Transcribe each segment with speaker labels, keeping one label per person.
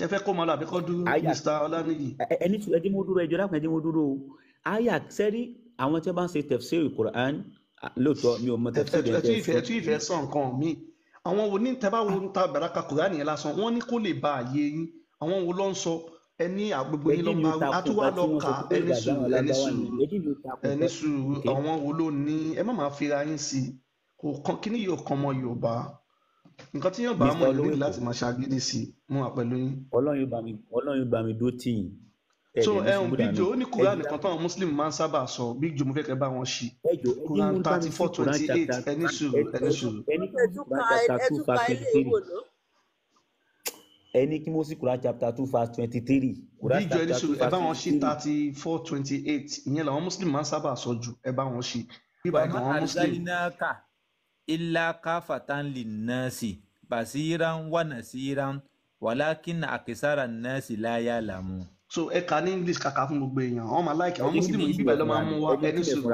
Speaker 1: ṣe fẹ́ kó máa lọ àbíkọ́ dúró Mr. Ọláníyì.
Speaker 2: ẹni tí ẹdín mo dúró ẹjọ́ dákun ẹdín mo dúró àyà sẹ́rí àwọn tí wọ́n bá ń ṣe tafsir Quran lóòótọ́ mi ò mọ tafsir
Speaker 1: ẹ tún ìfẹ́ sọ nǹkan mi àwọn wo ní tẹ́bá wo ta bàrákà Quran yẹn lásán wọ́n ní kó lè ba àyè yín àwọn wo ló ń sọ ẹni àgbègbè yín ló máa àtúwà lọ kà ẹni sùúrù àwọn wo ló ní ẹ má máa fira yín sí kò kàn kí ni yóò kàn mọ́ Yorùbá nǹkan tí yóò bá mọ̀ ìlú láti máa ṣàgídí sí mú àpẹ̀lú yín.
Speaker 2: Ọlọ́run bá mi dó tì yín.
Speaker 1: So Big Joe ó ní Quran nìkan táwọn Muslim máa ń sábà sọ Big Joe mo fẹ́ kẹ́ bá wọn ṣí Quran 34:28 ẹni sùúrù.
Speaker 2: ẹni kí mo sì Quran chapter 2 verse 23.
Speaker 1: Big Joe ẹni sùúrù ẹ bá wọn ṣí 34:28 ìyẹn làwọn Muslim máa ń sábà sọ jù ẹ bá wọn ṣí.
Speaker 3: wàá arsalinaka illa kafatan linnasi basiran wa nasiran walakin akisara nasi la ya'lamun.
Speaker 1: So ẹ kà ní English kàkà fún gbogbo èèyàn àwọn máa láìkì àwọn Muslim yìí bíbẹ̀ ló máa ń mú wá ẹni sùúrù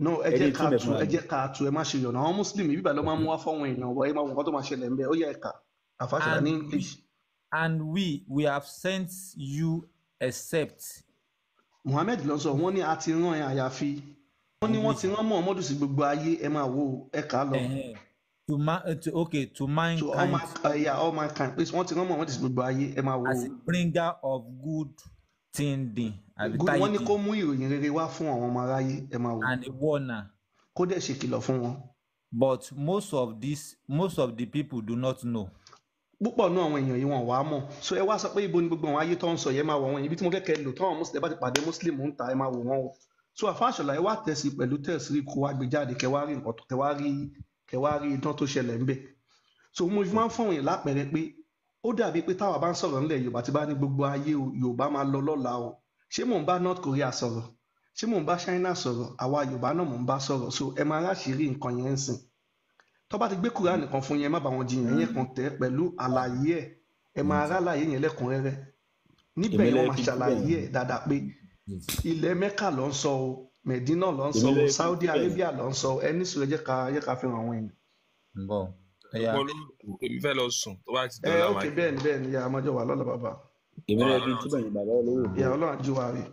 Speaker 1: no ẹ jẹ́ ká tu ẹ má ṣe yọ̀nà àwọn Muslim yìí bíbẹ̀ ló máa ń mú wá fọ́wọ́n èèyàn wọ ẹ máa wọ nǹkan tó máa ṣẹlẹ̀ ń bẹ ó yẹ ẹ̀ka àfàṣẹlẹ̀ ní English.
Speaker 3: And we have sent you except.
Speaker 1: Muhammed ló sọ wọ́n ní a ti rán ẹ àyàfi wọ́n ní wọ́n ti rán Muhammadu sí gbogbo ayé ẹ máa wo ẹ̀ka lọ.
Speaker 3: To mankind.
Speaker 1: To all mankind please wọ́n ti rán Muhammadu sí gbogbo ayé ẹ máa wo.
Speaker 3: As a bringer of good thing.
Speaker 1: Wọ́n ní kó mú ìròyìn rere wá fún àwọn ọmọ aráyé ẹ máa wo.
Speaker 3: And a warner.
Speaker 1: Kó dẹ̀ ṣe kìlọ̀ fún wọn.
Speaker 3: But most of the people do not know.
Speaker 1: Púpọ̀ náà àwọn èèyàn yìí wọn wàá mọ̀ so ẹ wá sọ pé ibo ni gbogbo àwọn ayé tó ń sọ yẹn máa wọ̀ wọ́n ibi tí mo fẹ́ kẹ́ lò táwọn Muslim bá ti pàdé Muslim ń ta ẹ máa wò wọ́n o so àfáàṣọlá ẹ wá tẹ̀sí pẹ̀lú tẹ̀sí kó wá gbé jáde kẹ́ wá rí nǹkan tó kẹ́ wá rí idán tó ṣẹlẹ̀ ńbẹ̀ so mo máa ń fọwọ́n yẹn lápẹẹrẹ pé ó dàbí pé táwa bá ń sọ̀rọ̀ ńlẹ̀ Yorùbá ti bá ní gbogbo ayé Yorùbá máa lọ lọ́la o ṣé mò ń bá North Korea sọ̀rọ̀ ṣé mò ń bá China sọ̀rọ̀ àwa Yorùbá náà mò ń bá sọ̀rọ̀ so ẹ máa ráṣìírí nǹkan yẹn ń sìn tó bá ti gbé Kùránì kan fún yẹn má bá wọn jiyàn yẹn kàn tẹ́ pẹ̀lú àlàyé ẹ̀ ẹ máa rálàyé yẹn lẹ́kùnrẹ́rẹ́ níbẹ̀ yẹn wọ́n máa ṣàlàyé ẹ̀ dáadáa pé ilẹ̀ Mẹ́kà ló ń sọ o Medina ló ń sọ o Saudi Arabia ló ń sọ o ẹni sùn ẹ jẹ́ ká fi hàn àwọn èèyàn.
Speaker 4: èmi fẹ́ lọ sùn tó bá ti dọ̀la wáyé.
Speaker 1: ok bẹ́ẹ̀ ni ya ọmọdé wà lọ́la bàbá.
Speaker 2: èmi náà bí túbọ̀ yìí bàbá olówó.
Speaker 1: ìyá Ọlọ́run àjò wa rè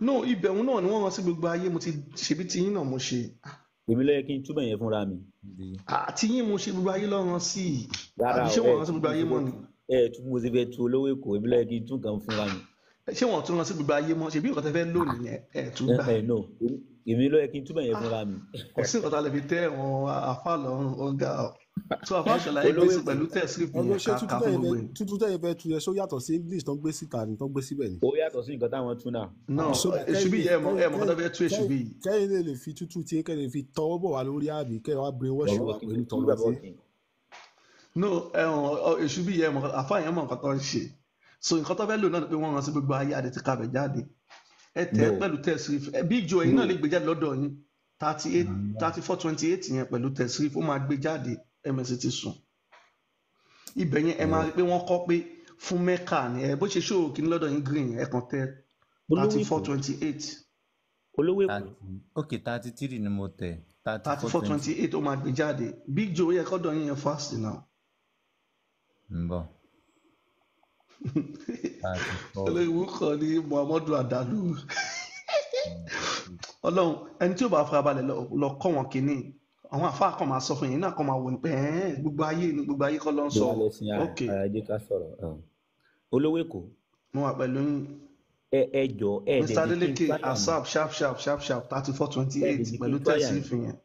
Speaker 1: no ibẹ̀rún náà ni wọ́n rán sí gbogbo ayé mo ti ṣèbí tí yín náà mo ṣe.
Speaker 2: èmi ló yẹ kí n túbọ̀ yẹn fúnra mi.
Speaker 1: àti yín mo ṣe gbogbo ayé lọ́rùn sí i àbí ṣé wọ́n rán sí gbogbo ayé mọ́ ni.
Speaker 2: tún mo ti fẹ́ tu olówó Èkó èmi ló yẹ kí n tún kàn fúnra mi.
Speaker 1: ṣé wọ́n tún rán sí gbogbo ayé mọ́ ṣèbí nǹkan tẹ́ fẹ́ lò nìyẹn tún gbà.
Speaker 2: no èmi ló yẹ kí n túbọ̀ yẹn fúnra mi.
Speaker 1: kò sí nǹkan tá a lè fi tẹ́ ẹ̀wọ̀n àfa lọ́rùn ọ̀gá so àfàṣọlá ẹ gbé sí pẹ̀lú tẹ̀sílì fún yẹn ká fún gbogbo yẹn.
Speaker 5: tuntun tẹ́yìn fẹ́ tu yẹn ṣó yàtọ̀ sí English tó ń gbé síta ni tó ń gbé síbẹ̀ ni.
Speaker 2: ó yàtọ̀ sí nǹkan táwọn tún náà.
Speaker 1: náà èṣù bí ẹ mọ̀ kọ́tà fẹ́ tú èṣù bí.
Speaker 5: kẹ́yìn lè fi tútù tí kẹ́yìn lè fi tọwọ́ bọ̀ wá lórí àbí kẹ́yìn wá brain wash wá pẹ̀lú tọwọ́ tí.
Speaker 1: no èṣù bí ẹ mọ̀ àfa yẹn mọ̀ nǹkan tó ń ṣe so nǹkan tó fẹ́ lò náà ni pé wọ́n rán sí gbogbo ayé àdètí kabẹ̀ jáde ẹ tẹ́ pẹ̀lú tẹ̀sílì Big Joe ẹ̀yin náà lè gbé jáde lọ́dọ̀ yín 34:28 yẹn pẹ̀lú tẹ̀sílì ó máa gbé jáde ms ti sùn ibẹ̀ yẹn ẹ máa rí pé wọ́n kọ́ pé fún Mẹ́kà ni ẹ bó ṣe ṣòro kí ní lọ́dọ̀ yín green ẹ kàn tẹ 34:28.
Speaker 2: olówó Èkó.
Speaker 3: ok 33 ni mo tẹ.
Speaker 1: 34:28 ó máa gbé jáde Big Joe ó yẹ kọ́dọ̀ yín yẹn fast náà.
Speaker 3: ń bọ̀.
Speaker 1: olóyìnbó kan ní Muhammadu Adalu Ọlọ́run ẹni tí ó bá farabalẹ̀ lọ kọ́ wọn kínní àwọn àfáà kan máa sọ fún yín náà kan máa wò ní pé gbogbo ayé kọ́ ló ń sọ ok
Speaker 2: olówó Èkó.
Speaker 1: mo wà pẹ̀lú
Speaker 2: ẹ jọ ẹ
Speaker 1: Mr. Adeleke asap sharp 34:28 pẹ̀lú tẹ̀sí fi yẹn.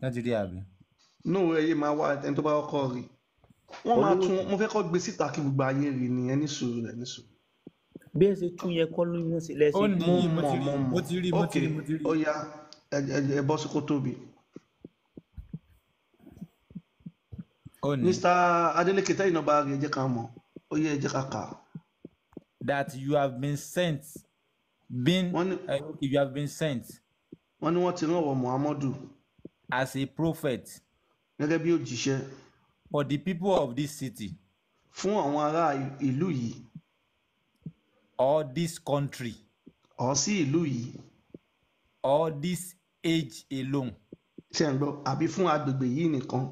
Speaker 3: láti rí àbí.
Speaker 1: no ẹyẹ máa wá ẹni tó bá kọ́ rí wọ́n máa tún mo fẹ́ kọ́ gbé síta kí gbogbo ayé rí ni ẹni sùúrù rẹ̀ ní sùúrù.
Speaker 2: bí ẹ ṣe tún yẹ kọ́ ló ń wọ́n sí lẹ́sìn.
Speaker 3: mo ti rí.
Speaker 1: ó yá ẹ bọ́ sí kó tóbi. Mr. Adeleke tẹ́yìn náà bá rí ẹ jẹ́ ká mọ̀ ó yẹ ẹ jẹ́ ká kà.
Speaker 3: that you have been sent if you have been sent.
Speaker 1: wọ́n ní wọ́n ti rán wọ Muhammadu.
Speaker 3: as a prophet.
Speaker 1: gẹ́gẹ́ bí òjíṣẹ́.
Speaker 3: for the people of this city.
Speaker 1: fún àwọn ará ìlú yìí.
Speaker 3: or this country.
Speaker 1: or sí ìlú yìí.
Speaker 3: or this age alone.
Speaker 1: ṣé ń gbọ́ àbí fún agbègbè yìí nìkan.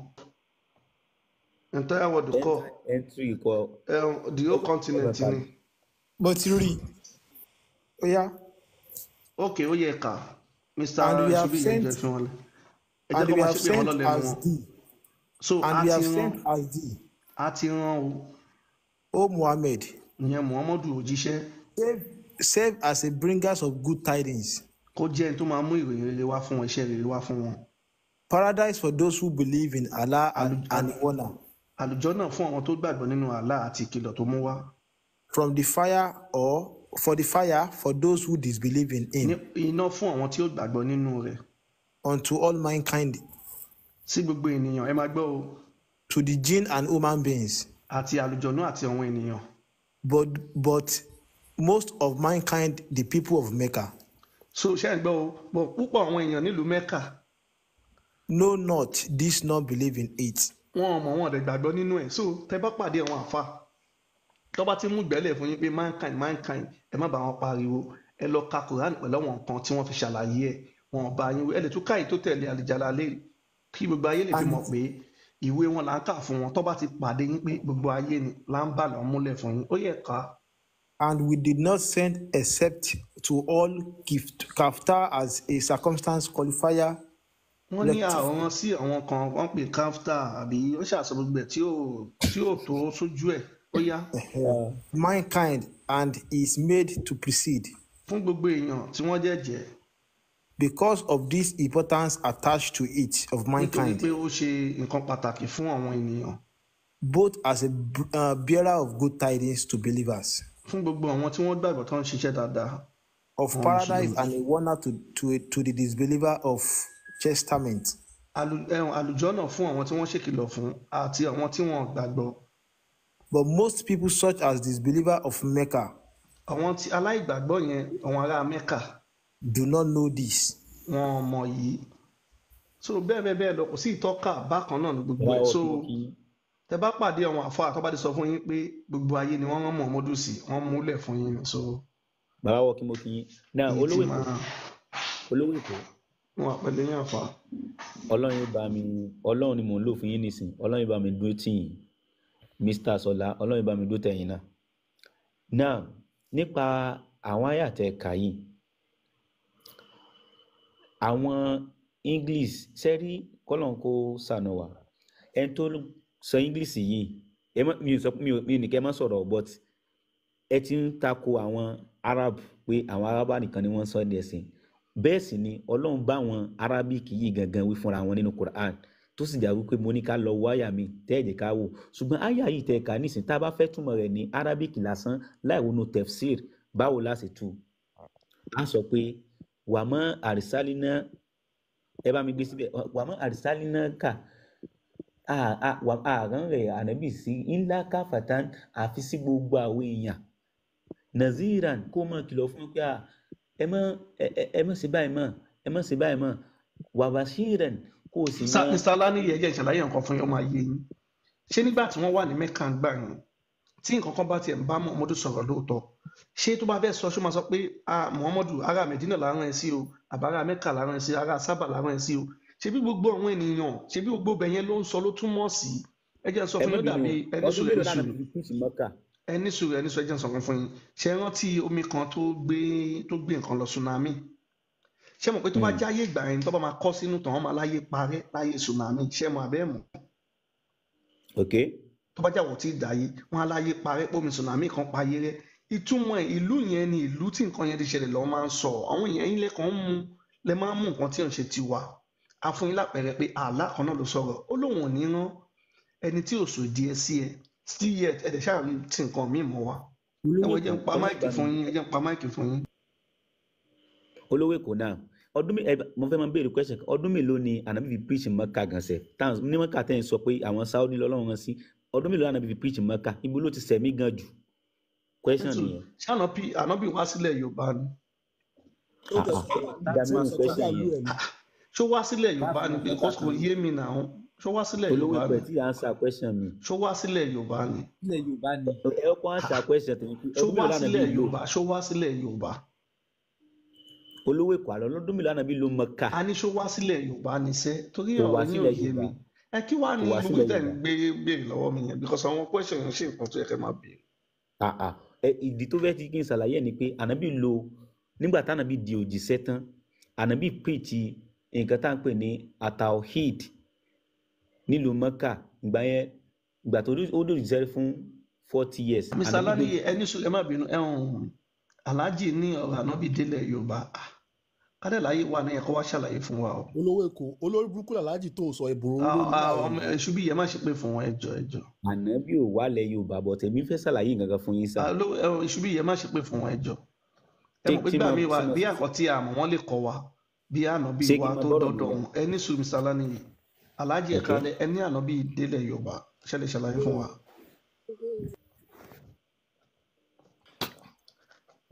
Speaker 1: entire world kọ́.
Speaker 2: entry kọ
Speaker 1: the whole continent ni.
Speaker 5: Mo ti rí. Ó yá.
Speaker 1: Okay, ó yẹ ká. Mr.
Speaker 5: And we have
Speaker 1: Subi
Speaker 5: sent-
Speaker 1: yẹn jẹ́ fún wọn. Ẹ jẹ́
Speaker 5: And
Speaker 1: kó
Speaker 5: we
Speaker 1: máa
Speaker 5: have
Speaker 1: ṣe pé wọ́n
Speaker 5: sent
Speaker 1: lọ́lẹ̀
Speaker 5: as
Speaker 1: wọn.
Speaker 5: thee.
Speaker 1: So
Speaker 5: And we have sent as thee.
Speaker 1: a ti rán o.
Speaker 5: O Muhammad,
Speaker 1: Ìyẹn Muhammadu òjíṣẹ́
Speaker 5: serve as a bringers of good tidings.
Speaker 1: kó jẹ́ ẹni tó máa mú ìròyìn rere wá fún wọn, iṣẹ́ rere wá fún wọn.
Speaker 5: Paradise for those who believe in Allah and honor.
Speaker 1: Àlùjọ́nà fún àwọn tó gbàgbọ́ nínú Allah àti ìkìlọ̀ tó mú wá.
Speaker 5: From the fire or for the fire for those who disbelieve in him.
Speaker 1: Iná fún àwọn tí ó gbàgbọ́ nínú rẹ̀.
Speaker 5: Unto all mankind.
Speaker 1: Sí gbogbo ènìyàn ẹ máa gbọ́ o.
Speaker 5: To the jinn and human beings.
Speaker 1: Àti àlùjọ́nà àti àwọn ènìyàn.
Speaker 5: But most of mankind, the people of Mecca,
Speaker 1: So ṣé ẹ gbọ́ o, bọ̀ púpọ̀ àwọn èèyàn nílùú Mẹ́kà
Speaker 5: know not this, not believe in it.
Speaker 1: wọn ò mọ̀ wọn ọ̀dẹ̀ gbàgbọ́ nínú ẹ̀. So tẹ bá pàdé àwọn àfa tó bá ti mú ìgbẹ́lẹ̀ fún yín pé mankind ẹ má bá wọn pariwo, ẹ lọ ka Quran pẹ̀lú àwọn nǹkan tí wọ́n fi ṣàlàyé ẹ̀, wọn ò bá yín wí. Ẹ lè tún káyì tó tẹ̀lé Al-Jalalayn kí gbogbo ayé lè fi mọ̀ pé ìwé wọn là ń kà fún wọn tó bá ti pàdé yín pé gbogbo ayé ni là ń bà lọ́ múlẹ̀ fún yín. Ó yẹ ká.
Speaker 5: And we did not send except to all kaftar as a circumstance qualifier.
Speaker 1: Wọ́n ní àwòrán sí àwọn kan wọ́n pè káfíńtà àbí ó ṣàṣọ gbogbo ẹ̀ tí ò tó sójú ẹ̀. Ó yá.
Speaker 5: Mankind and is made to precede.
Speaker 1: Fún gbogbo èèyàn tí wọ́n jẹ́jẹ́.
Speaker 5: Because of this importance attached to it of
Speaker 1: Nítorí
Speaker 5: mankind,
Speaker 1: pé ó ṣe nǹkan pàtàkì fún àwọn ènìyàn.
Speaker 5: both as a bearer of good tidings to believers,
Speaker 1: Fún gbogbo àwọn tí wọ́n gbàgbọ́ tó ń ṣiṣẹ́ dáadáa.
Speaker 5: of paradise and a warner to the disbeliever of chastisement.
Speaker 1: Àlùjọ́nà fún àwọn tí wọ́n ṣèkìlọ̀ fún àti àwọn tí wọ́n gbàgbọ́.
Speaker 5: But most people such as disbeliever of Mecca
Speaker 1: Àwọn tí aláìgbàgbọ́ yẹn àwọn ará Mẹ́kà
Speaker 5: do not know this.
Speaker 1: wọn ò mọ̀ yìí. So bẹ́ẹ̀ lọ kò sí ìtọ́ka bákan náà ní gbogbo ẹ̀. So tẹ bá pàdé àwọn àfáà tó bá ti sọ fún yín pé gbogbo ayé ni wọ́n rán Muhammadu sí, wọ́n múlẹ̀ fún yín ni. So
Speaker 2: bàbá wọ kí mo kí yín náà olówó èkó
Speaker 1: wọn àpẹẹlẹ yín àfà.
Speaker 2: Ọlọ́run ni mò ń lò fún yín nísìn, Ọlọ́run bá mi dúró tì yín Mr. Sọlá, Ọlọ́run bá mi dúró tẹ̀yìn náà. Náà nípa àwọn àyàtẹ̀ ẹ̀ka yìí, àwọn English sẹ́rí kọ́lọ́n kó sànù wá ẹni tó sọ English yìí mi ò ní kẹ́ ẹ má sọ̀rọ̀ but ẹ ti ń tako àwọn Arab pé àwọn Arab nìkan ni wọ́n sọ ẹ́ ẹ̀sìn. Bẹ́ẹ̀ sì ni Ọlọ́run bá àwọn Arabic yìí gangan wí fúnra wọn nínú Quran tó sì jà wípé mo ní ká lọ wọ àyà mi tẹ́ẹ̀dẹ̀ ká wò ṣùgbọ́n àyà yìí tẹ̀ ká nísìn tá a bá fẹ́ túmọ̀ rẹ̀ ní Arabic lásán láì wọnú tefsir báwo la ṣe tú a sọ pé wàmọ́ àrísálínà ẹ bá mi gbé síbẹ̀ wàmọ́ àrísálínà kà àrán rẹ̀ ànábì sí ńlá káfàtán àfi sí gbogbo àwọn èèyàn naziran kó mọ̀ kìlọ̀ fún pé ẹ mọ̀ sí báyìí mọ̀ ẹ mọ̀ sí báyìí mọ̀ wàbàṣírẹ̀ kó o sì mọ̀.
Speaker 1: Mr. Alani yẹ jẹ́ ìṣàlàyé nǹkan fún yín ọmọ ayé yín. Ṣé nígbà tí wọ́n wà ní Mẹ́kà ń gbà yín tí nǹkan kan bá tiẹ̀ ń bá Muhammadu sọ̀rọ̀ lóòótọ́ ṣé tó bá fẹ́ sọ ṣó máa sọ pé Muhammadu ará Medina lárán ẹ sí o àbárá Mẹ́kà lárán ẹ sí ará Sábà lárán ẹ sí o ṣé bí gbogbo àwọn ènìyàn ṣé bí gbogbo bẹ̀yẹn ló ń sọ ló túmọ̀ sí ẹ jẹ́ sọ fún yín dàbí ẹni sùúrù ẹ jẹ́ sọ fún yín ṣé rántí omi kan tó gbé nǹkan lọ tsunami ṣé mọ̀ pé tó bá jáyé ìgbà yẹn tó bá máa kọ́ sínú tàn wọ́n máa láyé parẹ́ láyé tsunami ṣé mọ̀ abẹ́ mọ̀. tó bá jáwọ́ tí ì dáyé wọ́n á láyé parẹ́ pómi tsunami kan payé rẹ́ ìtumọ̀ ìlú yẹn ni ìlú tí nǹkan yẹn ti ṣẹlẹ̀ lọ́wọ́ máa ń sọ àwọn èèyàn yín lẹ́kàn lẹ́ máa ń mú nǹkan tí ò ń ṣe tiwa a fún yín lápẹẹrẹ pé àlá kan náà ló sọ̀rọ̀ ó lóun ò ní rán ẹni tí ò sò díẹ̀ sí ẹ sí ẹ ẹ̀dẹ̀ ṣáà rí ti nǹkan míì mọ́ wa ẹ jẹ́ ń pa máìkì fún yín.
Speaker 2: Olówó Èkó náà mo fẹ́ máa béèrè question ọdún mélòó ni ànábì fi preach Mẹ́kà gànṣẹ́ táwọn ní Mẹ́kà tẹ́ ń sọ pé àwọn Saudi lọ́lọ́run rán sí ọdún mélòó ànábì fi preach Mẹ́kà ibo ló ti sẹ̀mí gan jù question nìyẹn.
Speaker 1: ṣé ànábì wá sílẹ̀ Yorùbá ni. ṣó wá sílẹ̀ Yorùbá ni because kò yé mi náà ṣó wá sílẹ̀ Yorùbá ni.
Speaker 2: Olówó Èkó tí answer question mi.
Speaker 1: ṣó wá sílẹ̀ Yorùbá ni.
Speaker 2: ẹ kọ́ answer question tèmi.
Speaker 1: ṣó wá sílẹ̀ Yorùbá.
Speaker 2: Olówó Èkó àlọ́ lọ́dún mélòó ànábì ló Mẹ́kà.
Speaker 1: a ní ṣó wá sílẹ̀ Yorùbá ni sẹ́ torí ọ̀rọ̀ ní òye mi ẹ kí wàá
Speaker 2: kò
Speaker 1: ní
Speaker 2: wá
Speaker 1: gbogbo
Speaker 2: sílẹ̀
Speaker 1: tẹ̀ ń
Speaker 2: Yorùbá.
Speaker 1: gbé béèrè lọ́wọ́ mi yẹn because àwọn question yẹn ṣe nǹkan tó yẹ kẹ́ máa béèrè.
Speaker 2: Ìdí tó fẹ́ ti kí n ṣàlàyé ẹ̀ ni pé ànábì lo nígbà tánábì di òjíṣẹ́ tán ànábì preach nǹkan tá à ń pè ní atawhid nílùú Mẹ́kà ìgbà tó ó dòjíṣẹ́ fún 40 years.
Speaker 1: Mr. Alaniye ẹni sùn ẹ má bínú Alhaji ní ọ̀rọ̀ ànábì délẹ̀ Yorùbá kádẹ́láyé wà ní ẹ̀kọ́ wá ṣàlàyé fún wa o.
Speaker 6: olówó èkó olórí burúkú làlájì tó sọ ìbòrò
Speaker 1: ẹṣu bí yẹn má ṣe pé fún wọn ẹjọ.
Speaker 2: ànábì ò wálẹ̀ Yorùbá bọ̀ tèmi fẹ́ ṣàlàyé nǹkan kan fún yín sá.
Speaker 1: ẹṣu bí yẹn má ṣe pé fún wọn ẹjọ. ẹ mọ̀ pé gbà mí wa bí àkọ́ tí a mọ̀ wọ́n lè kọ́ wa bí ànábì wa tó dọ́dọ̀ wọn ẹni sùn Mr. Alaniye Alhaji ẹ̀ka ẹni ànábì délẹ̀ Yorùbá ṣẹlẹ̀ ṣàlàyé fún wa.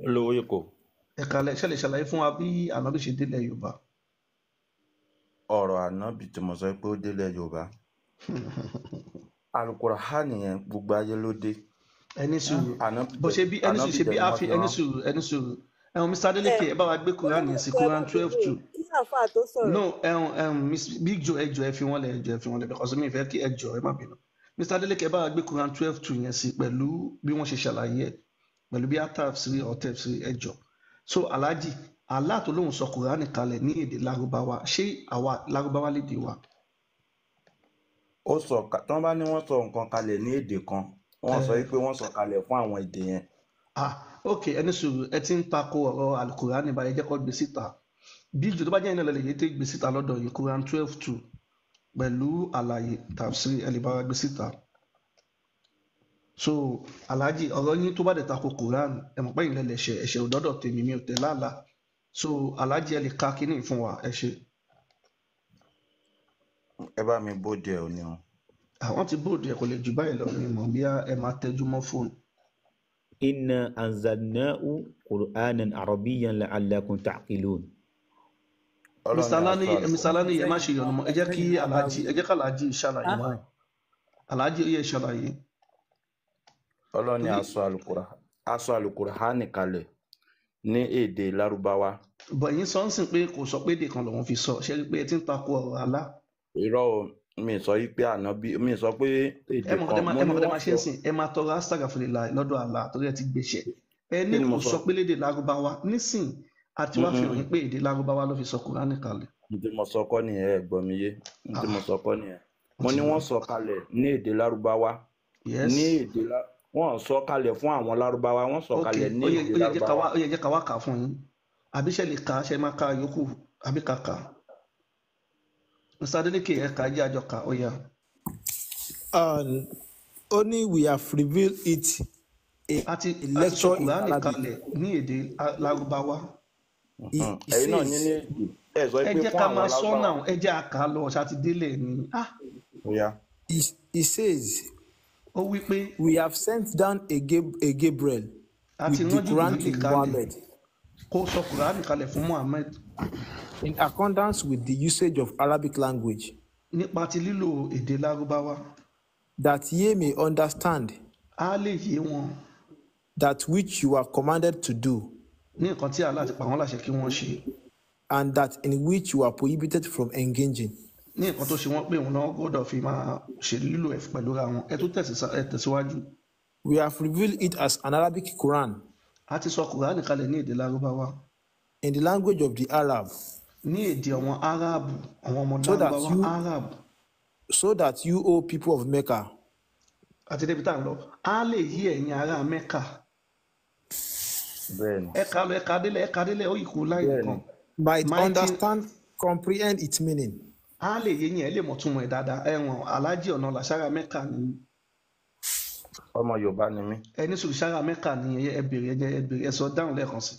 Speaker 7: olówó èkó.
Speaker 1: ẹ̀ka ṣẹlẹ̀ ṣàlàyé fún wa bí ànábì ṣe délẹ̀ Yorùbá.
Speaker 7: ọ̀rọ̀ ànábì tí mo sọ pé ó délẹ̀ Yorùbá Al-Qur'an yẹn gbogbo ayé ló dé.
Speaker 1: ẹni sùúrù bó ṣe bí ẹni sùúrù ṣe bí àfi ẹni sùúrù Mr. Adeleke ẹ bá wa gbé Quran yẹn sí Quran 12:2. no Big Joe ẹjọ ẹ fi wọn lẹ because mi fẹ́ kí ẹjọ ẹ má bínú Mr. Adeleke ẹ bá wa gbé Quran 12:2 yẹn sí pẹ̀lú bí wọ́n ṣe ṣàlàyé ẹ pẹ̀lú bí atafsiri ọtẹfsiri ẹjọ. So Alhaji Allah tó lóun sọ Kùránì kalẹ̀ ní èdè Lárúbáwá ṣé àwa Lárúbáwá lè dé wa.
Speaker 7: ó sọ tí wọ́n bá ní wọ́n sọ nǹkan kalẹ̀ ní èdè kan wọ́n sọ pé wọ́n sọ kalẹ̀ fún àwọn èdè yẹn.
Speaker 1: Ok ẹni sùúrù ẹ ti ń tako ọ̀rọ̀ Al-Kùránì báyìí jẹ́ kó gbé síta bí ìjọ tó bá jẹ́ ìnáwó lè tẹ́ gbé síta lọ́dọ̀ yìí Quran 12:2 pẹ̀lú àlàyé tafsiri ẹ lè bá wa gbé síta. So Alhaji ọ̀rọ̀ yín tó bá dẹ̀ tako Quran ẹ mọ̀ pé ìlẹ̀ lẹ̀ṣẹ̀ ẹ̀ṣẹ̀ òdọ́dọ̀ tèmi mi ò tẹ̀ láàlá so Alhaji ẹ lè ka kínní fún wa ẹ ṣe.
Speaker 7: ẹ bá mi bóde ẹ ò ní o.
Speaker 1: àwọn ti bóde ẹ kò lè jù báyìí lọ mi mọ̀ bí ẹ máa tẹjú mọ́ fóònù.
Speaker 2: inna anzalnahu Qur'anan arabiyyan la'allakum ta'qilun.
Speaker 1: Mr. Alaniye ẹ má ṣe yọnu mọ́ ẹ jẹ́ kí Alhaji ṣàlàyé náà Alhaji ó yẹ ṣàlàyé.
Speaker 7: ọlọ́ni aṣọ Al-Qur'an kalẹ̀ ní èdè Lárúbáwá.
Speaker 1: bọ̀ yín sọ ń sìn pé kò sọ pé èdè kan lòun fi sọ ṣe rí pé ẹ ti ń takò ọ̀rọ̀ àlá.
Speaker 7: irọ́ mi sọ yí pé ànábì mi sọ pé èdè kan
Speaker 1: mo ní wọ́n máa ṣe ń sìn ẹ máa tọrọ astaghfirullah lọ́dọ̀ àlá torí ẹ ti gbèsè ẹ ní kò sọ pé lédè Lárúbáwá nísìn àti wá fi hàn pé èdè Lárúbáwá ló fi sọ Kùránì kalẹ̀.
Speaker 7: ntí mo sọ kọ́ nìyẹn ẹ gbọ́ mi yé ntí mo sọ kọ́ nìyẹn mo ní wọ́n sọ kalẹ̀ ní èdè Lárúbáwá ní èdè wọ́n sọ kalẹ̀ fún àwọn Lárúbáwá wọ́n sọ kalẹ̀ ní èdè Lárúbáwá.
Speaker 1: ó yẹ jẹ́ ká wá kà fún yín àbí ṣe lè kà á ṣe máa ka yòókù àbí kàkà. Mr. Adeleke ẹ kà á jẹ́ àjọ kà ó yá.
Speaker 5: Only we have revealed it
Speaker 1: àti
Speaker 5: lecture in
Speaker 1: Kùránì
Speaker 5: Arabic.
Speaker 1: kalẹ̀ ní èdè Lárúbáwá.
Speaker 7: ẹ̀yin náà ní ẹ sọ pé
Speaker 1: ẹ jẹ́
Speaker 7: fún
Speaker 1: ká
Speaker 7: àwọn
Speaker 1: máa sọ náà
Speaker 7: Lárúbáwá.
Speaker 1: ẹ jẹ́ àkà lọ ṣàtidélẹ̀ ni.
Speaker 5: He says,
Speaker 1: ó wí pé
Speaker 5: we have sent down a Gabriel
Speaker 1: àti
Speaker 5: with the
Speaker 1: ránjú
Speaker 5: Quran to
Speaker 1: ìwé kalẹ̀
Speaker 5: Muhammad
Speaker 1: kó sọ Kùránì kalẹ̀ fún Muhammad
Speaker 5: in accordance with the usage of Arabic language,
Speaker 1: nípa ti lílo èdè Lárúbáwá
Speaker 5: that ye may understand
Speaker 1: á lè yé wọn
Speaker 5: that which you are commanded to do,
Speaker 1: ní nǹkan tí Allah ti pa wọ́n láṣẹ kí wọ́n ṣe
Speaker 5: and that in which you are prohibited from engaging.
Speaker 1: ní nǹkan tó ṣe wọ́n pé òun náà gbọ́dọ̀ fi máa ṣe lílo ẹ̀ pẹ̀lú ra wọn ẹ tún tẹ̀síwájú.
Speaker 5: We have revealed it as an Arabic Quran
Speaker 1: a ti sọ Kùránì kalẹ̀ ní èdè Lárúbáwá
Speaker 5: in the language of the Arab,
Speaker 1: ní èdè àwọn Árábù àwọn ọmọ
Speaker 5: So that
Speaker 1: Lárúbáwá
Speaker 5: you-
Speaker 1: Árábù
Speaker 5: so that you, O people of Mecca,
Speaker 1: àti débi tá à ń lọ á lè yí ẹ̀yin ará Mẹ́kà
Speaker 7: bẹ́ẹ̀ni
Speaker 1: ẹ̀ka délẹ̀ ó yìí kú láì kan
Speaker 5: might
Speaker 1: Mighty-
Speaker 5: understand, comprehend its meaning.
Speaker 1: á lè yé yín ẹ lè mọ̀ túmọ̀ ẹ̀ dáadáa ẹ̀wọ̀n Alhaji ọ̀nà làṣàrà Mẹ́kà ni
Speaker 7: ọmọ Yorùbá ni mí
Speaker 1: ẹni sùn ṣàrà Mẹ́kà ni ẹ bèrè ẹ sọ dáhùn lẹ́ẹ̀kan sí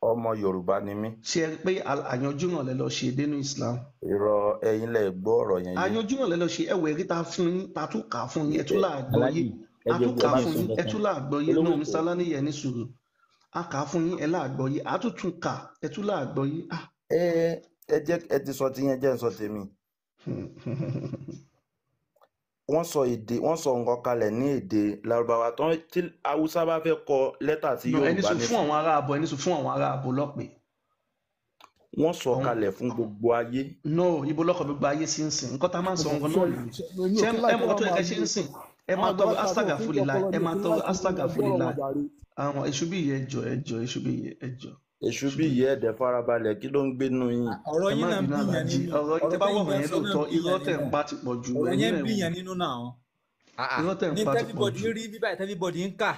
Speaker 7: ọmọ Yorùbá ni mí.
Speaker 1: ṣe ẹ pé àyànjúràn lẹ lọ ṣe dénú Islam
Speaker 7: irọ́ ẹ̀yin lẹ gbọ́ ọ̀rọ̀ yẹn yé.
Speaker 1: àyànjúràn lẹ lọ ṣe ẹwọ ẹrí ta fún yín ta tún kà á fún yín ẹ tún láàgbọ́
Speaker 2: Alhaji,
Speaker 1: yé
Speaker 2: ẹ
Speaker 1: a
Speaker 2: jẹ́
Speaker 1: tún
Speaker 2: kí
Speaker 1: kà
Speaker 2: ẹ
Speaker 1: á
Speaker 2: má
Speaker 1: fún
Speaker 2: sọ
Speaker 1: yín ẹ
Speaker 2: nǹkan
Speaker 1: tún
Speaker 2: kan.
Speaker 1: láàgbọ́ yé
Speaker 2: Olówó
Speaker 1: náà
Speaker 2: kò-
Speaker 1: Mr. Alaniye ní sùúrù a kà á fún yín ẹ láàgbọ́ yé a tún tún kà ẹ tún láàgbọ́ yé
Speaker 7: ẹ jẹ́ ẹ ti sọ ti yẹn jẹ́ ń sọ tèmi. wọ́n sọ nǹkan kalẹ̀ ní èdè Lárúbáwá tí Haúsá bá fẹ́ kọ lẹ́tà sí
Speaker 1: ẹni
Speaker 7: Yorùbá
Speaker 1: sùn
Speaker 7: ní
Speaker 1: fún àwọn ará àbọ̀ ẹni sùn fún àwọn ará àbọ̀ lọ́pẹ́
Speaker 7: wọ́n sọ kalẹ̀ fún gbogbo ayé.
Speaker 1: no ibo lọkọ gbogbo ayé sí ń sìn nǹkan tá a máa ń sọ nǹkan náà nìyí ṣé ẹ mọ tó yẹ kẹ ṣe ń sìn ẹ máa tọrọ astagafulillah ẹ máa tọrọ astagafulillah àwọn èṣù bí yìí ẹjọ èṣù bí yìí ẹjọ.
Speaker 7: èṣù bí yìí ẹ̀dẹ̀ farabalẹ̀ kí ló ń gbénu yín.
Speaker 3: ọ̀rọ̀ yín náà ń bíyàn nínú
Speaker 1: ọ̀rọ̀ tẹ bá wọ̀ yẹn lóòótọ́ irọ́ tẹ̀ ń pa ti pọ̀ jù.
Speaker 3: ọ̀rọ̀ yẹn ń bíyàn nínú náà.
Speaker 1: irọ́ tẹ̀ ń pa ti pọ̀ jù.
Speaker 3: ní rí bíbá everybody ń kà.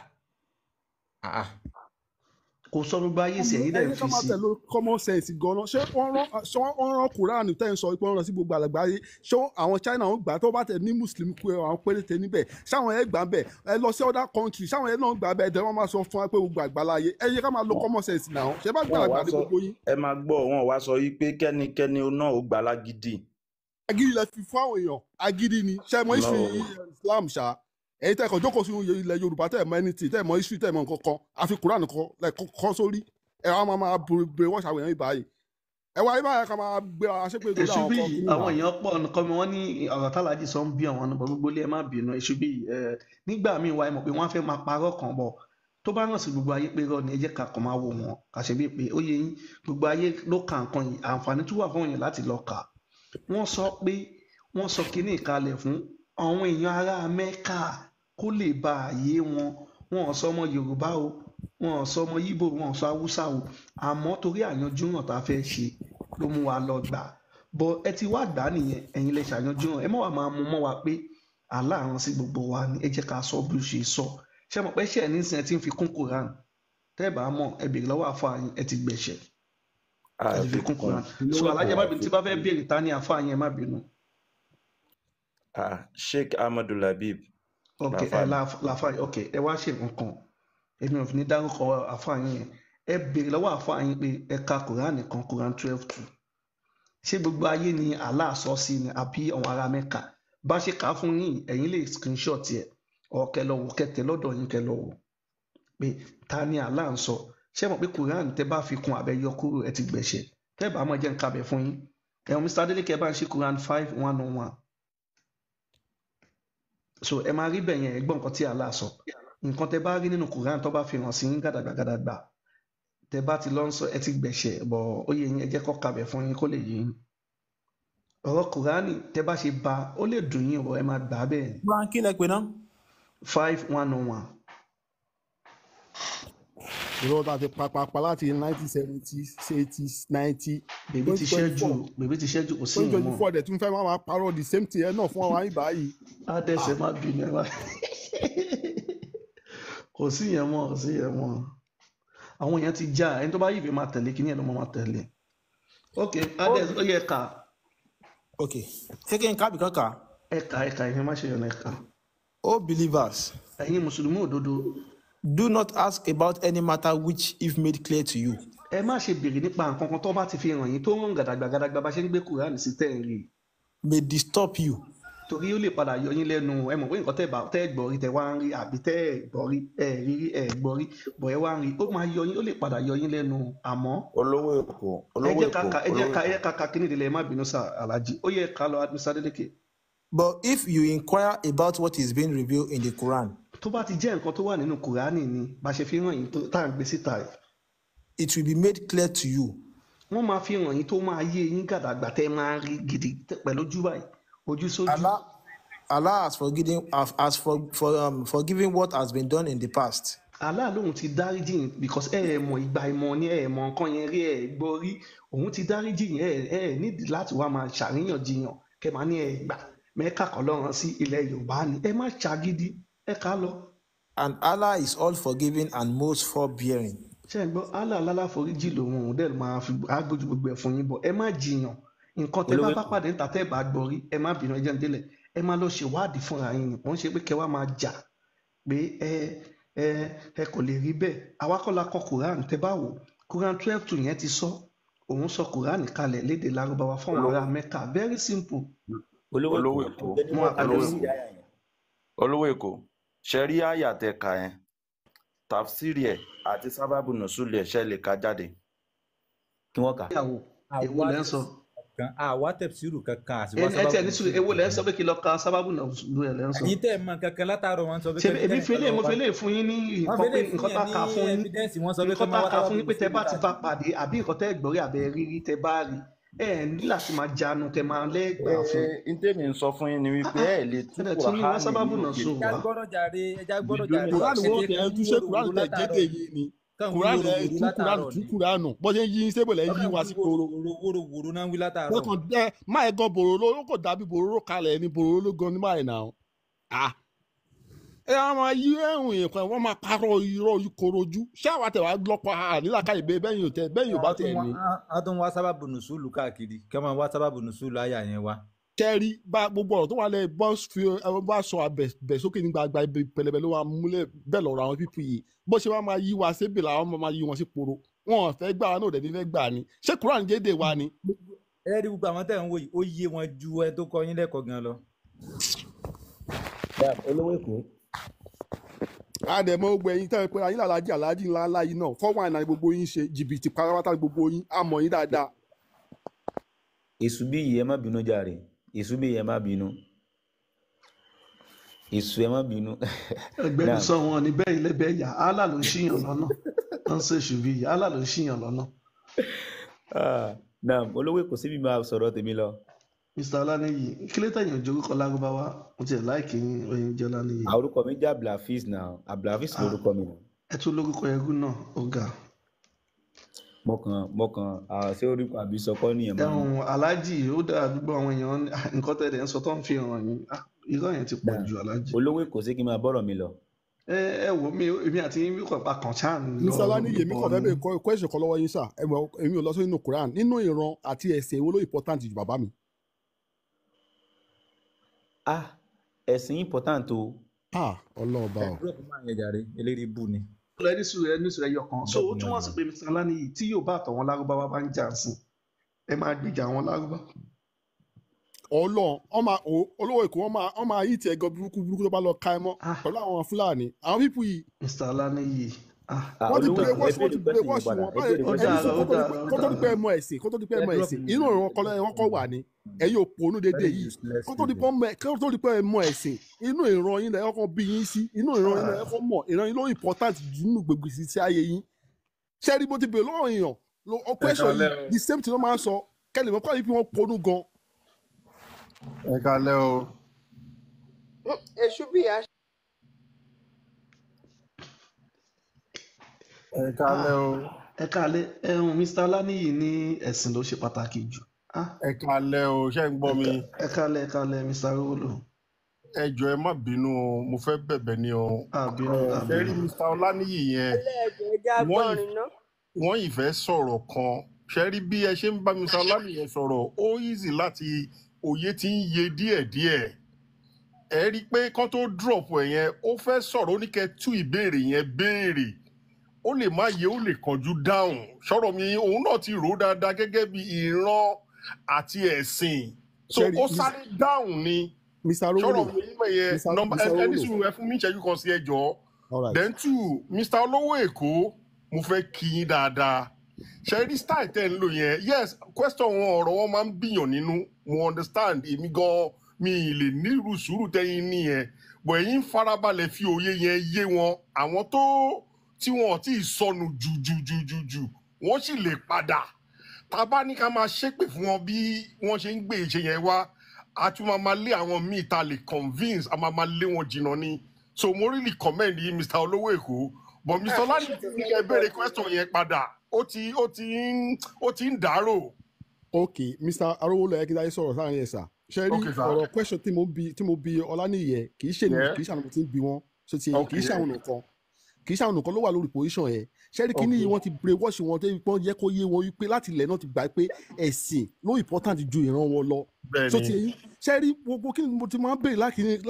Speaker 1: kò sọ gbogbo ayé sí ẹ̀yìn dẹ̀ fi sí.
Speaker 6: ẹni tó máa tẹ̀lé common sense gan-an ṣé wọ́n rán Quran tẹ́ ń sọ pé wọ́n rán sí gbogbo àgbáyé ṣé àwọn China ń gbà tó bá tẹ̀ ní Muslim àwọn péréte níbẹ̀ ṣáwọn ẹ̀ gbà bẹ̀ ẹ lọ sí other country ṣáwọn ẹ̀ náà gbà bẹ̀ ẹ̀dẹ̀ wọ́n máa sọ fún wa pé gbogbo àgbáláyé ẹ yẹ ká máa lo common sense náà ṣé bá gbàlagbà ní gbogbo yín.
Speaker 7: ẹ máa gbọ́ wọn wá sọ yìí pé kẹ́nikẹ́ni náà ó gbà lágídí.
Speaker 6: agídí lẹ fi fún àwọn èèyàn agídí ni ṣé mọ history Islam ṣá èyí tẹ́ kàn jókòó sí ilẹ̀ Yorùbá tẹ́ mọ anything tẹ́ mọ history tẹ́ mọ nǹkan kan àfi Quran kọ́ sórí ẹ wá máa bèrè wọ́n ṣàwọn èèyàn ìbáyìí ẹ wá ibà ká máa gbé aṣépè tó dáhùn
Speaker 1: kan. èṣù bí àwọn èèyàn pọ̀ nǹkan mi wọ́n ní ọ̀rọ̀ tálájì sọ ń bí àwọn ọ̀nà gbogbo ilé ẹ má bínú èṣù bí nígbà míì wá ẹ mọ̀ pé wọ́n fẹ́ máa parọ́ kan bọ̀ tó bá ràn sí gbogbo ayé pé rọ ni ẹ jẹ́ ká kàn máa wò wọ́n kàṣẹ bí pé ó yẹ yín gbogbo ayé ló ka nǹkan yìí àǹfààní tó wà fún èèyàn láti lọ kà wọ́n sọ pé wọ́n sọ kinní ìkalẹ̀ fún àwọn èèyàn ará Mẹ́kà kó lè ba àyè wọn sọ ọmọ Yorùbá o wọn sọ ọmọ Yíbò wọn sọ Haúsá o àmọ́ torí àyanjúràn tá a fẹ́ ṣe ló mú wa lọ gbà bọ ẹ ti wá gbà nìyẹn ẹ̀yin lè ṣàyanjúràn ẹ má wà máa mú mọ́ wa pé aláàrán sí gbogbo wa ni ẹ jẹ́ ká sọ bí ó ṣe sọ ṣé mo pẹ́ ṣe ẹ̀ nísìnyí ẹ ti ń fi kún Quran tẹ́ ẹ bá mọ̀ ẹ béèrè lọ́wọ́ àfa yín ẹ ti gbẹ̀ṣẹ̀ ẹ ti fi kún Quran so alájà má bínú tí bá fẹ́ béèrè ta ni àfa yín ẹ má bínú.
Speaker 7: Sheikh Ahmadu Labib.
Speaker 1: ok ẹ láfa ok ẹ wá ṣe nǹkan èmi ò fi ní dárúkọ àfààní yẹn ẹ béèrè lọ́wọ́ àfààní pé ẹ ka Quran nìkan Quran 12:2 ṣé gbogbo ayé ni Allah sọ sí ni àbí àwọn ará Mẹ́kà bá ṣe kà á fún yín ẹ̀yin lè screenshot ẹ̀ ọ̀kẹ́ lọ́wọ́ kẹtẹ lọ́dọ̀ yín kẹ lọ́wọ́ pé ta ni Allah ń sọ ṣé mọ̀ pé Quran tẹ bá fi kún abẹ yọ kúrò ẹ ti gbẹ̀ṣẹ̀ tẹ́ bá mọ̀ jẹ́ nǹkan abẹ fún yín ẹ̀wọ̀n Mr. Adeleke bá ń ṣe Quran 5:101 so ẹ máa rí bẹ̀yẹn ẹgbọ́n nǹkan tí Allah sọ nǹkan tẹ bá rí nínú Quran tó bá fi hàn sí gàdàgbà tẹ bá ti lọ ń sọ ẹ ti gbẹ̀ṣẹ̀ bọ̀ ó yẹ yín ẹ jẹ́ kó kabẹ̀ fún yín kó lè yé yín ọ̀rọ̀ Quran tẹ bá ṣe bá ó lè dùn yín ọ̀ ẹ máa gbà á bẹ́ẹ̀.
Speaker 5: Quran kí lẹ pè náà.
Speaker 1: 5:101.
Speaker 6: ìrọ̀ tá a ti papapa láti 1970s 80s 90s.
Speaker 1: bèbí ti ṣẹ́jú kò sí ìyẹn mọ́.
Speaker 6: 2024 dẹ̀ tún fẹ́ máa parọ́ the same thing ẹ náà fún wa ibà yìí.
Speaker 1: adẹ́sẹ̀ má bínú ẹ wá kò sí yẹn mọ́ àwọn èèyàn ti já ẹni tó bá yìí fi máa tẹ̀lé kí ní ẹ̀dọ́ máa tẹ̀lé ok adẹ́s ó yẹ ká.
Speaker 5: ok ṣé kí n ká bìkan ká.
Speaker 1: ẹ̀ka ẹ̀yin má ṣe yọ̀nà ẹ̀ka.
Speaker 5: O believers.
Speaker 1: ẹ̀yin mùsùlùmí òdodo.
Speaker 5: Do not ask about any matter which if made clear to you.
Speaker 1: ẹ má ṣe béèrè nípa nǹkan kan tó bá ti fi hàn yín tó ń gàdàgbà bá ṣe ń gbé Kùránì sí tẹ̀ ń rí.
Speaker 5: may disturb you.
Speaker 1: torí ó lè padà yọ yín lẹ́nu ẹ mọ̀ pé nǹkan tẹ́ gbọ́ rí tẹ́ wá ń rí àbí tẹ́ gbọ́ rí gbọ́ rí bọ̀ ẹ wá ń rí ó máa yọ yín ó lè padà yọ yín lẹ́nu àmọ́.
Speaker 7: olówó èkó
Speaker 1: ẹ jẹ́ ká kíní ìdílé ẹ má bínú sá Alhaji ó yẹ ká lọ Mr. Adeleke.
Speaker 5: But if you inquire about what is being revealed in the Quran.
Speaker 1: tó bá ti jẹ́ nǹkan tó wà nínú Kùránì ni bá ṣe fi hàn yín tá à ń gbé síta yìí.
Speaker 5: It will be made clear to you.
Speaker 1: wọ́n máa fi hàn yín tó máa yé yín gàdàgbà tẹ́ máa rí gidi pẹ̀lú ojú báyìí ojú sójú.
Speaker 5: Allah has forgiven what has been done in the past.
Speaker 1: Allah lóhun ti dáríjì yín because ẹ mọ̀ ìgbà ìmọ̀ ni ẹ mọ̀ nǹkan yẹn rí ẹ gbọ́ rí òun ti dáríjì yín ẹ nídìí láti wá máa ṣàríyànjiyàn kẹ máa ní ẹ gbà Mẹ́kà kan lọ́rùn sí ilẹ̀ Yorùbá ni ẹ má ṣàgídí ẹ ká lọ.
Speaker 5: And Allah is all forgiving and most forbearing.
Speaker 1: ṣé ẹ gbọ́ Allah aláforíjì lòun òun dẹ̀ máa fi agbójú gbogbo ẹ̀ fún yín bọ̀ ẹ má jiyàn nǹkan tẹ bá pàdé níta tẹ́ bá gbọ́ rí ẹ má bínú ẹjẹ́ ń délẹ̀ ẹ má lọ ṣèwádìí fúnra yín ni wọ́n ṣe pé kẹ́ wá máa jà pé ẹ kò lè rí bẹ́ẹ̀ awakọ̀lá kọ Quran tẹ́ bá wò Quran 12:2 yẹn ti sọ òun sọ Quran kalẹ̀ lédè Lárúbáwá fún àwọn ará Mẹ́kà very simple.
Speaker 7: olówó èkó ṣẹ̀rí àyà tẹ́ ka yẹn tafsiri ẹ̀ àti sábàbù nùsùlù ẹ̀ ṣe lè ka jáde.
Speaker 2: kí wọ́n kà.
Speaker 1: èwo lẹ́ ń sọ.
Speaker 3: kan àwa tẹ̀síìrù kankan àti wá
Speaker 1: ẹ
Speaker 3: sábàbù
Speaker 1: tiẹ̀ ní sùúrù ewo lẹ́ ń sọ pé kí lọ ka sábàbù náà lu ẹ̀ lẹ́ ń sọ.
Speaker 3: ẹ̀yin tẹ́ ẹ̀ mọ̀ kankan látàárọ̀ wọn sọ pé
Speaker 1: ṣe èmi fi lè fún yín ní nǹkan tá a kà fún yín nǹkan tá a kà fún yín pé tẹ bá ti bá pàdé àbí nǹkan tẹ́ gbọ́rí àbẹ́ rírí tẹ bá rí ẹ ní láti máa jánu tẹ máa lẹ́gbàá fún.
Speaker 7: ntẹ́mi ń sọ fún yín ni wípé ẹ lè tú
Speaker 1: Kùránì nínú
Speaker 3: ẹja gbọ́dọ̀ jàre
Speaker 6: Kùránì wo kì í tú ṣé Kùránì tẹ̀ jẹ́dẹ̀ yìí ni Kùránì ẹ̀ tú Kùránì bọ́sẹ̀ yí sébòlẹ̀ yí wá sí koro.
Speaker 3: wòrò náà ń wí látàárọ̀.
Speaker 6: lọ́kàn dẹ́ máa gan bòròró ó kò dàbí bòròró kalẹ̀ ni bòròró ló gan ní báyìí náà. ẹ á máa yí ẹ̀hún yẹn kan wọ́n máa parọ́ irọ́ ìkorojú ṣé àwa tẹ̀ wá lọ́pọ̀ nílàkà ìbẹ́ bẹ́yìn ò bá tẹ̀ ní.
Speaker 3: a tún wá sábàbù nùsùlù káàkiri kí wọ́n wá sábàbù nùsùlù àyà yẹn wá.
Speaker 6: kẹ́rí bá gbogbo ọ̀rọ̀ tó wà lẹ́yìn bá sọ àbẹ̀ sókè ní gbagba ibi pẹlẹbẹ ló máa múlẹ̀ bẹ́ẹ̀ lọ́rọ̀ àwọn pípù yìí bó ṣe máa yí wa sébè làwọn máa yí wọn sí poro wọn ò fẹ́ gbà wọn náà dẹ̀ ní fẹ́ gbà ni ṣé Kùránì jẹ́dẹ̀ wa ni.
Speaker 3: ẹ rí gbogbo àwọn tẹ̀ ń wò yìí ó yé wọn ju ẹ tó kọ́ yín lẹ́kọ̀ọ́ gan lọ.
Speaker 2: olówó èkó.
Speaker 6: àdèmọ gbogbo ẹ̀yin tẹ́ ẹ pé ayé aláàjì ńlá ńlá yìí náà fọwọ́n àná gbogbo yín ṣe jìbìtì pátápátá gbogbo yín àmọ́ yín dáadáa.
Speaker 2: èṣù bí yìí ẹ má bínú jàre èṣù bí yìí ẹ má bínú èṣù ẹ má bínú.
Speaker 1: ẹgbẹ́ni sọ wọn ní bẹ́ẹ̀ ilé bẹ́ẹ̀ yà Allah ló ń ṣìyàn lọ́nà wọ́n ń ṣe èṣù bí yìí Allah ló ń ṣìyàn lọ́nà.
Speaker 2: naam olówó èkó síbi máa sọ̀rọ̀ tèmi lọ.
Speaker 1: Mr. Ọláníyì kí ló tẹ̀yìn òjò orúkọ lárúbáwá mo tiẹ̀ láìkì oyin jẹ́ Ọláníyì.
Speaker 2: orúkọ mi jẹ́ Abdulhafiz náà Abdulhafiz lórúkọ mi náà.
Speaker 1: ẹ tún lórúkọ ẹrú náà ó ga.
Speaker 2: mọ̀kàn ṣé orúkọ àbí sọkọ́ nìyẹn máa ń.
Speaker 1: ẹ̀hún aláàjì ó dára gbogbo àwọn èèyàn nǹkan tẹ̀lé ń sọ tó ń fi hàn yín irọ́ yẹn ti pọ̀ ju aláàjì.
Speaker 2: olówó èkó sí kí n máa bọ́rọ̀ mi lọ.
Speaker 1: ẹ wo èmi àti yín bí kò pa kàn ṣáà ń lọ.
Speaker 6: Mr. Ọláníyì èmi kàn fẹ́ bẹ̀ kọ́ ẹ̀ṣẹ̀ kan lọ́wọ́ yín sà èmi ò lọ sínú Quran nínú ìran àti ẹ̀sìn èwo ló important ju bàbá mi.
Speaker 2: ẹ̀sìn important o.
Speaker 6: ọlọ́ọ̀bá o.
Speaker 3: ẹ̀rọ máa ń yẹ jàre eléyìí bù ni.
Speaker 1: ẹni sùúrù ẹyọ kan so ó túmọ̀ sí pé Mr. Ọláníyì tí yóò bá àtọ̀wọn lárúbáwá bá ń jà sí ẹ máa gbèjà àwọn lárúbá.
Speaker 6: olówó èkó wọn máa yí tiẹ̀ gan burúkú tó bá lọ ka ẹ mọ́ pẹ̀lú àwọn Fúlàní àwọn pípù yìí.
Speaker 1: Mr. Ọláníyì
Speaker 6: wọ́n ti bèrè wọ́ọ̀sì wọn kó tó di pé ẹ mọ ẹ̀sìn inú ìran kọ́lẹ́ wọn kọ́ wà ní ẹ̀yin òpònú dédé yìí kó tó di pé ẹ mọ ẹ̀sìn inú ìran yín lẹ́yìn ọkọ̀ bí yín sí inú ìran yín lẹ́yìn ọkọ̀ mọ̀ ìran yín ló important jù nínú gbogbo ìsísí ayé yín ṣẹ́ẹ́rì bó ti bèrè lọ́wọ́ èèyàn ọkọ̀ ẹ̀ṣọ́ yìí the same thing ló máa ń sọ kẹ́lẹ̀ mọ́kọ́ yìí fi wọ́n ponú gan.
Speaker 8: ẹ kálẹ́ o.
Speaker 9: èṣù bí a.
Speaker 8: ẹ kálẹ́ o.
Speaker 1: ẹ kálẹ́ Mr. Ọláníyì ní ẹ̀sìn ló ṣe pàtàkì jù.
Speaker 8: ẹ kálẹ́ o ṣé ń gbọ́ mi.
Speaker 1: ẹ kálẹ́ Mr. Arówólò.
Speaker 8: ẹ jọ̀ọ́ ẹ má bínú o mo fẹ́ bẹ̀bẹ̀ ni o. ṣé rí Mr. Ọláníyì yẹn wọ́n yìí fẹ́ sọ̀rọ̀ kan ṣé rí bí ẹ ṣe ń bá Mr. Ọláníyì yẹn sọ̀rọ̀ ó easy láti òye tí ń yé díẹ̀díẹ̀ ẹ rí i pé kán tó drop ẹ̀ yẹn ó fẹ́ sọ̀rọ̀ ó ní kẹ́ tú ìbéèrè yẹn béèrè ó lè má yé ó lè kánjú dáhùn sọ̀rọ̀ mi òun náà ti rò ó dáadáa gẹ́gẹ́ bí ìran àti ẹ̀sìn so ó sáré dáhùn ni sọ̀rọ̀ mi nígbà yẹn ẹni sùn ẹ fún mi ìṣẹ́jú kan sí ẹjọ́ then two Mr. Olówó Èkó mo fẹ́ kí yín dáadáa ṣẹ́rí style tẹ́ ń lò yẹn yes question wọn ọ̀rọ̀ wọn máa ń bíyàn nínú mo understand èmi gan mi lè nírú sùúrù tẹ́yìn nìyẹn but ẹ̀yin farabalẹ̀ fi òye yẹn yé wọn àwọn tó tí wọn ti sọnù jù wọn sì lè padà tábà ní ká máa ṣépè fún wọn bí wọn ṣe ń gbé ìṣe yẹn wá a tún máa lé àwọn míì tá lè convince a máa lé wọn jìnnà ni so mo really commend yìí Mr. Olówó Èkó but Mr. Ọláníyì ní kẹ́ béèrè question yẹn padà ó ti ń dàrò.
Speaker 6: ok Mr. Arówólò ẹ kí dáyé sọ̀rọ̀ sáà yẹn sà ṣe rí ọ̀rọ̀ question tí mo bi Ọláníyì yẹn kì í ṣe àwọn tí ń bi wọn so ti kì í ṣe àwọn nìkan kì í ṣe àwọn nìkan ló wà lórí position yẹn ṣẹ́rí kí ni wọ́n ti brainwash wọn tó wọ́n yẹ kó yé wọn wípé láti ilẹ̀ náà ti gbà pé ẹ̀sìn ló important ju ìran wọn lọ. so ti yẹn ṣẹ́rí gbogbo kí ni mo ti máa ń béèrè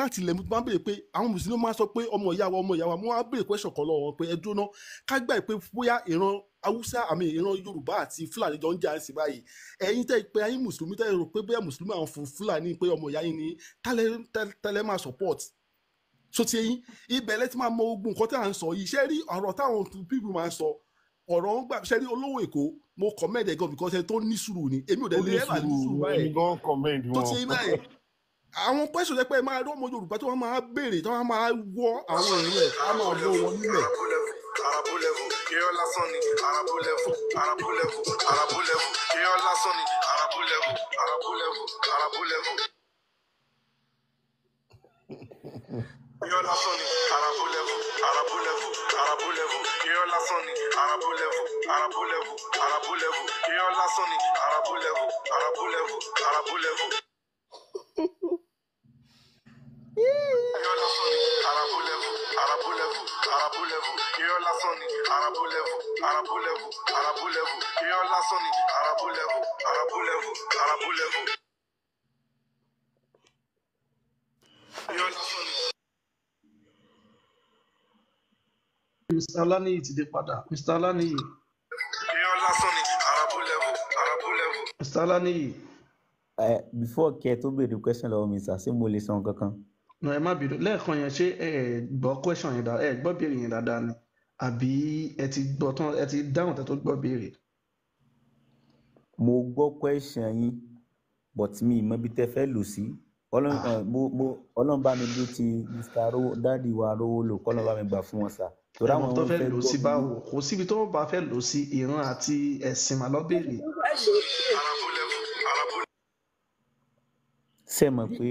Speaker 6: láti ilẹ̀ mo ti máa ń béèrè pé àwọn mùsùlùmí máa sọ pé ọmọ ìyá wa mo máa ń béèrè question kan lọ́wọ́ pé ẹ dúró náà ká gbà pé bóyá ìran Haúsá àmì ìran Yorùbá àti Fúlàní jọ ń jà sí báyìí ẹ̀yin tẹ́ pé ayé mùsùlùmí tẹ́ rò pé bóyá mùsùlùmí àwọn Fúlàní pé ọmọ ìyá yín ni tẹ́lẹ̀ máa support so ti yín ibẹ̀ lẹ́tí máa mọ ogun nǹkan tí à ń sọ yìí ṣé rí ọ̀rọ̀ táwọn people máa ń sọ ọ̀rọ̀ ń gbà ṣẹ́rí olówó èkó mo comment ẹ̀ gan because ẹ tó ní sùúrù ni èmi ò dẹ̀
Speaker 8: ó
Speaker 6: lé
Speaker 8: ní
Speaker 6: ẹ̀ bá ní sùúrù
Speaker 8: sùúrù
Speaker 6: báyìí
Speaker 8: èmi gan comment
Speaker 6: tó
Speaker 8: wọn.
Speaker 6: ti iná ẹ̀ àwọn question yẹn pé ẹ máa rí ọmọ Yorùbá tó wọ́n máa béèrè tó wọ́n máa wọ́ àwọn èrò ẹ̀ á máa wọ́ wọn nílẹ̀.
Speaker 9: Arabu level, Keo Lasoni, Arabu level, Arabu level, Arabu level, Keo Lasoni, Arabu level, Arabu level, Arabu level. Keo Lasoni, Arabu level, Arabu level, Arabu level, Keo Lasoni, Arabu level, Arabu level, Arabu level, Keo Lasoni, Arabu level, Arabu level, Arabu level. Keo Lasoni, Arabu level, Arabu level, Arabu level, Keo Lasoni, Arabu level, Arabu level, Arabu level, Keo Lasoni, Arabu level, Arabu level, Arabu level. Keo Lasoni.
Speaker 1: Mr. Olaniyi ti dé padà. Mr. Olaniyi.
Speaker 9: Keo Lasoni, Arabu level, Arabu level.
Speaker 1: Mr. Olaniyi.
Speaker 2: Before kẹ́ tó béèrè question lọ́wọ́ mi sà, ṣé mo lè sọ nǹkan kan?
Speaker 1: No, ẹ má bínú lẹ́ẹ̀kan yẹn ṣé ẹ gbọ́ question yẹn dáadáa ẹ gbọ́ béèrè yẹn dáadáa ni àbí ẹ ti gbọ́ tán ẹ ti dáhùn tẹ́ tó gbọ́ béèrè.
Speaker 2: Mo gbọ́ question yín but mi ì mọ ibi tẹ́ fẹ́ lò sí. Ọlọ́run bá mi bí ti Mr. Dádì wa rówó lò kọ́lọ́n bá mi gbà fún wọn sà. Torí àwọn
Speaker 1: tó fẹ́ lò sí báwo kò síbi tó bá fẹ́ lò sí ìran àti ẹ̀sìn mà lọ béèrè.
Speaker 2: Ṣé mọ̀ pé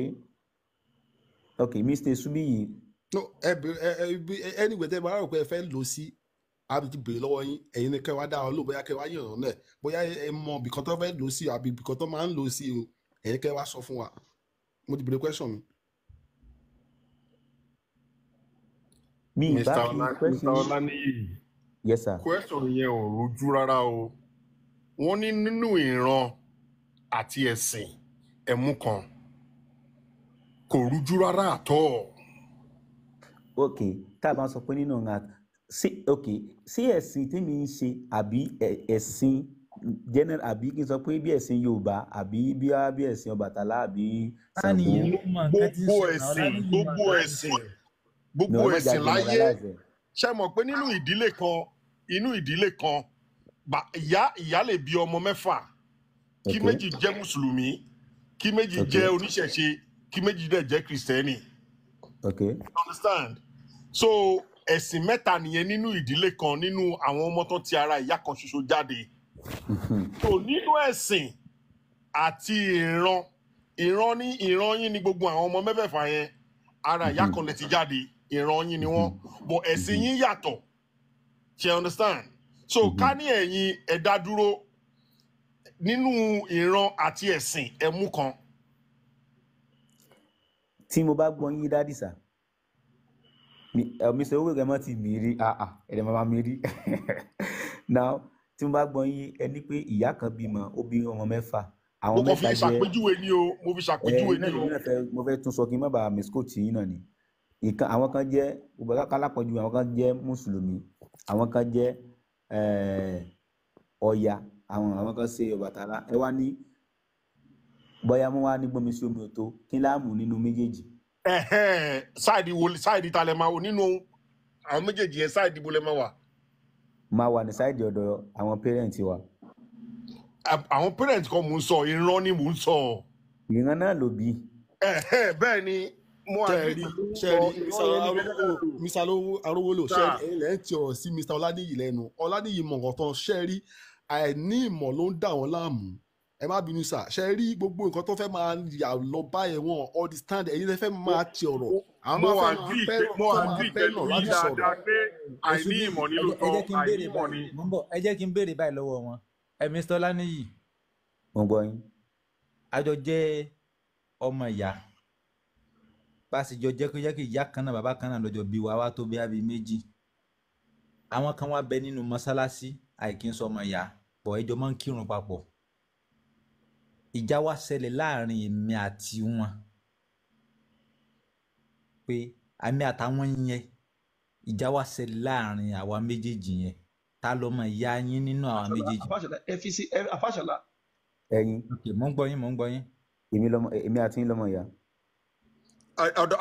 Speaker 2: ok Mr. Subi yìí.
Speaker 6: no anyway tẹ́ bá rò pé ẹ fẹ́ lò sí àbí ti béèrè lọ́wọ́ yín ẹ̀yin ni kẹ́ wá dá ọ lò bóyá kẹ́ wá yàn náà bóyá ẹ mọ bìkan tó fẹ́ lò sí àbí bìkan tó máa ń lò sí o ẹ̀yin kẹ́ wá sọ fún wa mo ti béèrè question mi.
Speaker 8: Mr. Olaniyi.
Speaker 2: Yes sir.
Speaker 8: question yẹn ò rújú rárá o wọ́n ní nínú ìran àti ẹ̀sìn ẹ̀mú kan kò rújú rárá àtọ́.
Speaker 2: ok tá a bá sọ pé nínú ọ̀nà sí ẹ̀sìn tí mi ń ṣe àbí ẹ̀sìn general àbí kí n sọ pé bí ẹ̀sìn Yorùbá àbí bí ẹ̀sìn Ọbàtálá àbí Ṣàngó.
Speaker 8: gbogbo ẹ̀sìn láyé ṣe mọ̀ pé nínú ìdílé kan ìyá lè bí ọmọ mẹ́fà kí méjì jẹ́ mùsùlùmí kí méjì jẹ́ oníṣẹ̀ṣe kí méjì dẹ̀ jẹ́ kìrìsìtẹ́nì.
Speaker 2: Okay.
Speaker 8: Understand? So ẹ̀sìn mẹ́ta nìyẹn nínú ìdílé kan nínú àwọn ọmọ tó ti ara ìyá kan ṣoṣo jáde. So nínú ẹ̀sìn àti ìran yín ni gbogbo àwọn ọmọ mẹ́fẹ̀ẹ̀fà yẹn ara ìyá kan lè ti jáde ìran yín ni wọ́n but ẹ̀sìn yín yàtọ̀. Ṣé understand? So ká ní ẹ̀yin ẹ dá dúró nínú ìran àti ẹ̀sìn ẹ̀mú kan.
Speaker 2: Tí mo bá gbọ́ yín dádì sà Mr. owó rẹ̀ mọ́ ti mí rí ẹ̀rẹ̀ máa mi rí now tí mo bá gbọ́ yín ẹni pé ìyá kan bímọ ó bí ọmọ mẹ́fà àwọn mẹ́ta jẹ́
Speaker 8: mo fi ṣàpèjúwe ni o
Speaker 2: mo fẹ́ tún sọ kí n má bàa misquote yín náà ni àwọn kan jẹ́ kálápọ̀jù àwọn kan jẹ́ mùsùlùmí àwọn kan jẹ́ Ọya àwọn kan ṣe Ọbàtálá ẹ wá ní bóyá mo wá ní gbọ́nmi sí omi òtó kí láàmú nínú méjèèjì.
Speaker 8: sáìdì ta lẹ máa wò nínú àwọn méjèèjì yẹn sáìdì bó lẹ máa wà.
Speaker 2: máa wà ní sáìdì ọ̀dọ̀ àwọn pẹ́rẹ́ǹtì wa.
Speaker 8: àwọn pẹ́rẹ́ǹtì kan mò ń sọ ìran ni mò ń sọ.
Speaker 2: ìran náà ló bí.
Speaker 8: bẹ́ẹ̀ ni mo
Speaker 6: ṣẹ́ẹ̀rí Mr. Arówólò ṣẹ́ẹ̀rí ẹ̀yìn lẹ́yìn tí ọ̀rọ̀ sí Mr. Ọládìyí lẹ́nu Ọládìyí mọ̀ nǹkan tán ṣẹ́ẹ̀rí àìní ìmọ̀ ló ń dà wọ́n láàmú ẹ má bínú sà ṣe rí gbogbo nǹkan tó fẹ́ máa yà lọ báyẹn wọn understand ẹ̀yin lè fẹ́ máa ti ọ̀rọ̀ àwọn máa fẹ́ náà láti sọ̀rọ̀.
Speaker 8: àìní ìmọ̀ nílò tó àìní ìmọ̀ ni.
Speaker 3: ẹ jẹ́ kí n béèrè báyìí lọ́wọ́ wọn Mr. Olaniyi.
Speaker 2: mo gbọ́ yín.
Speaker 3: àjọ jẹ́ ọmọ ìyá bá a sì jọ jẹ́ kí ìyá kan náà bàbá kan náà lọ́jọ́ bí wa wá tó bí abí méjì àwọn kan wá bẹ nínú mọ́sálásí àìkí ń sọ ọmọ ìyá bọ̀ ẹjọ́ máa ń kírun papọ̀ ìjà wá ṣẹlẹ̀ láàrin èmi àti wọn pé àmì àtàwọn yẹn ìjà wá ṣẹlẹ̀ láàrin àwa méjèèjì yẹn ta lọmọ ìyá yín nínú àwa méjèèjì.
Speaker 1: Afáṣọlá.
Speaker 2: ẹ̀yin.
Speaker 3: mò ń gbọ́ yín.
Speaker 2: èmi àti yín lọmọ ìyá.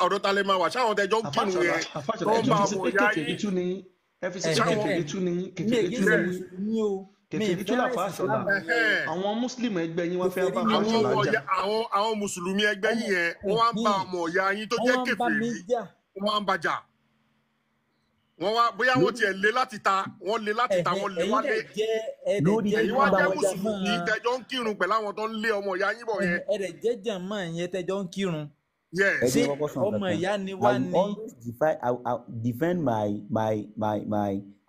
Speaker 8: ọ̀dọ̀ ta lè máa wà sáwọn tẹjọ́ ń kírun yẹn tó ń bá ọmọ ìyá yín.
Speaker 1: ẹ fi sí kèfèrí tún ní kèfèrí tún ní kèfèrí tún làfà àṣọlá àwọn mùsùlùmí ẹgbẹ́ yín wọ́n fẹ́ bá Fáṣọlá jà.
Speaker 8: àwọn mùsùlùmí ẹgbẹ́ yín yẹn wọ́n wá ń bá ọmọ ìyá yín tó jẹ́ kèfèrí wọ́n wá ń bàjà wọ́n wá bóyá wọ́n tiẹ̀ lé láti ta wọ́n lé láti ta wọ́n lé wálé èyí wá jẹ́ mùsùlùmí tẹjọ́ ń kírun pẹ̀lú àwọn tó ń lé ọmọ ìyá yín bọ̀ yẹn.
Speaker 3: ẹ̀rẹ̀ jẹ́jẹ̀ mọ́ ìyẹn tẹjọ́ ń kírun.
Speaker 8: Yes.
Speaker 3: ṣé ọmọ ìyá ni wá ní.
Speaker 2: defend my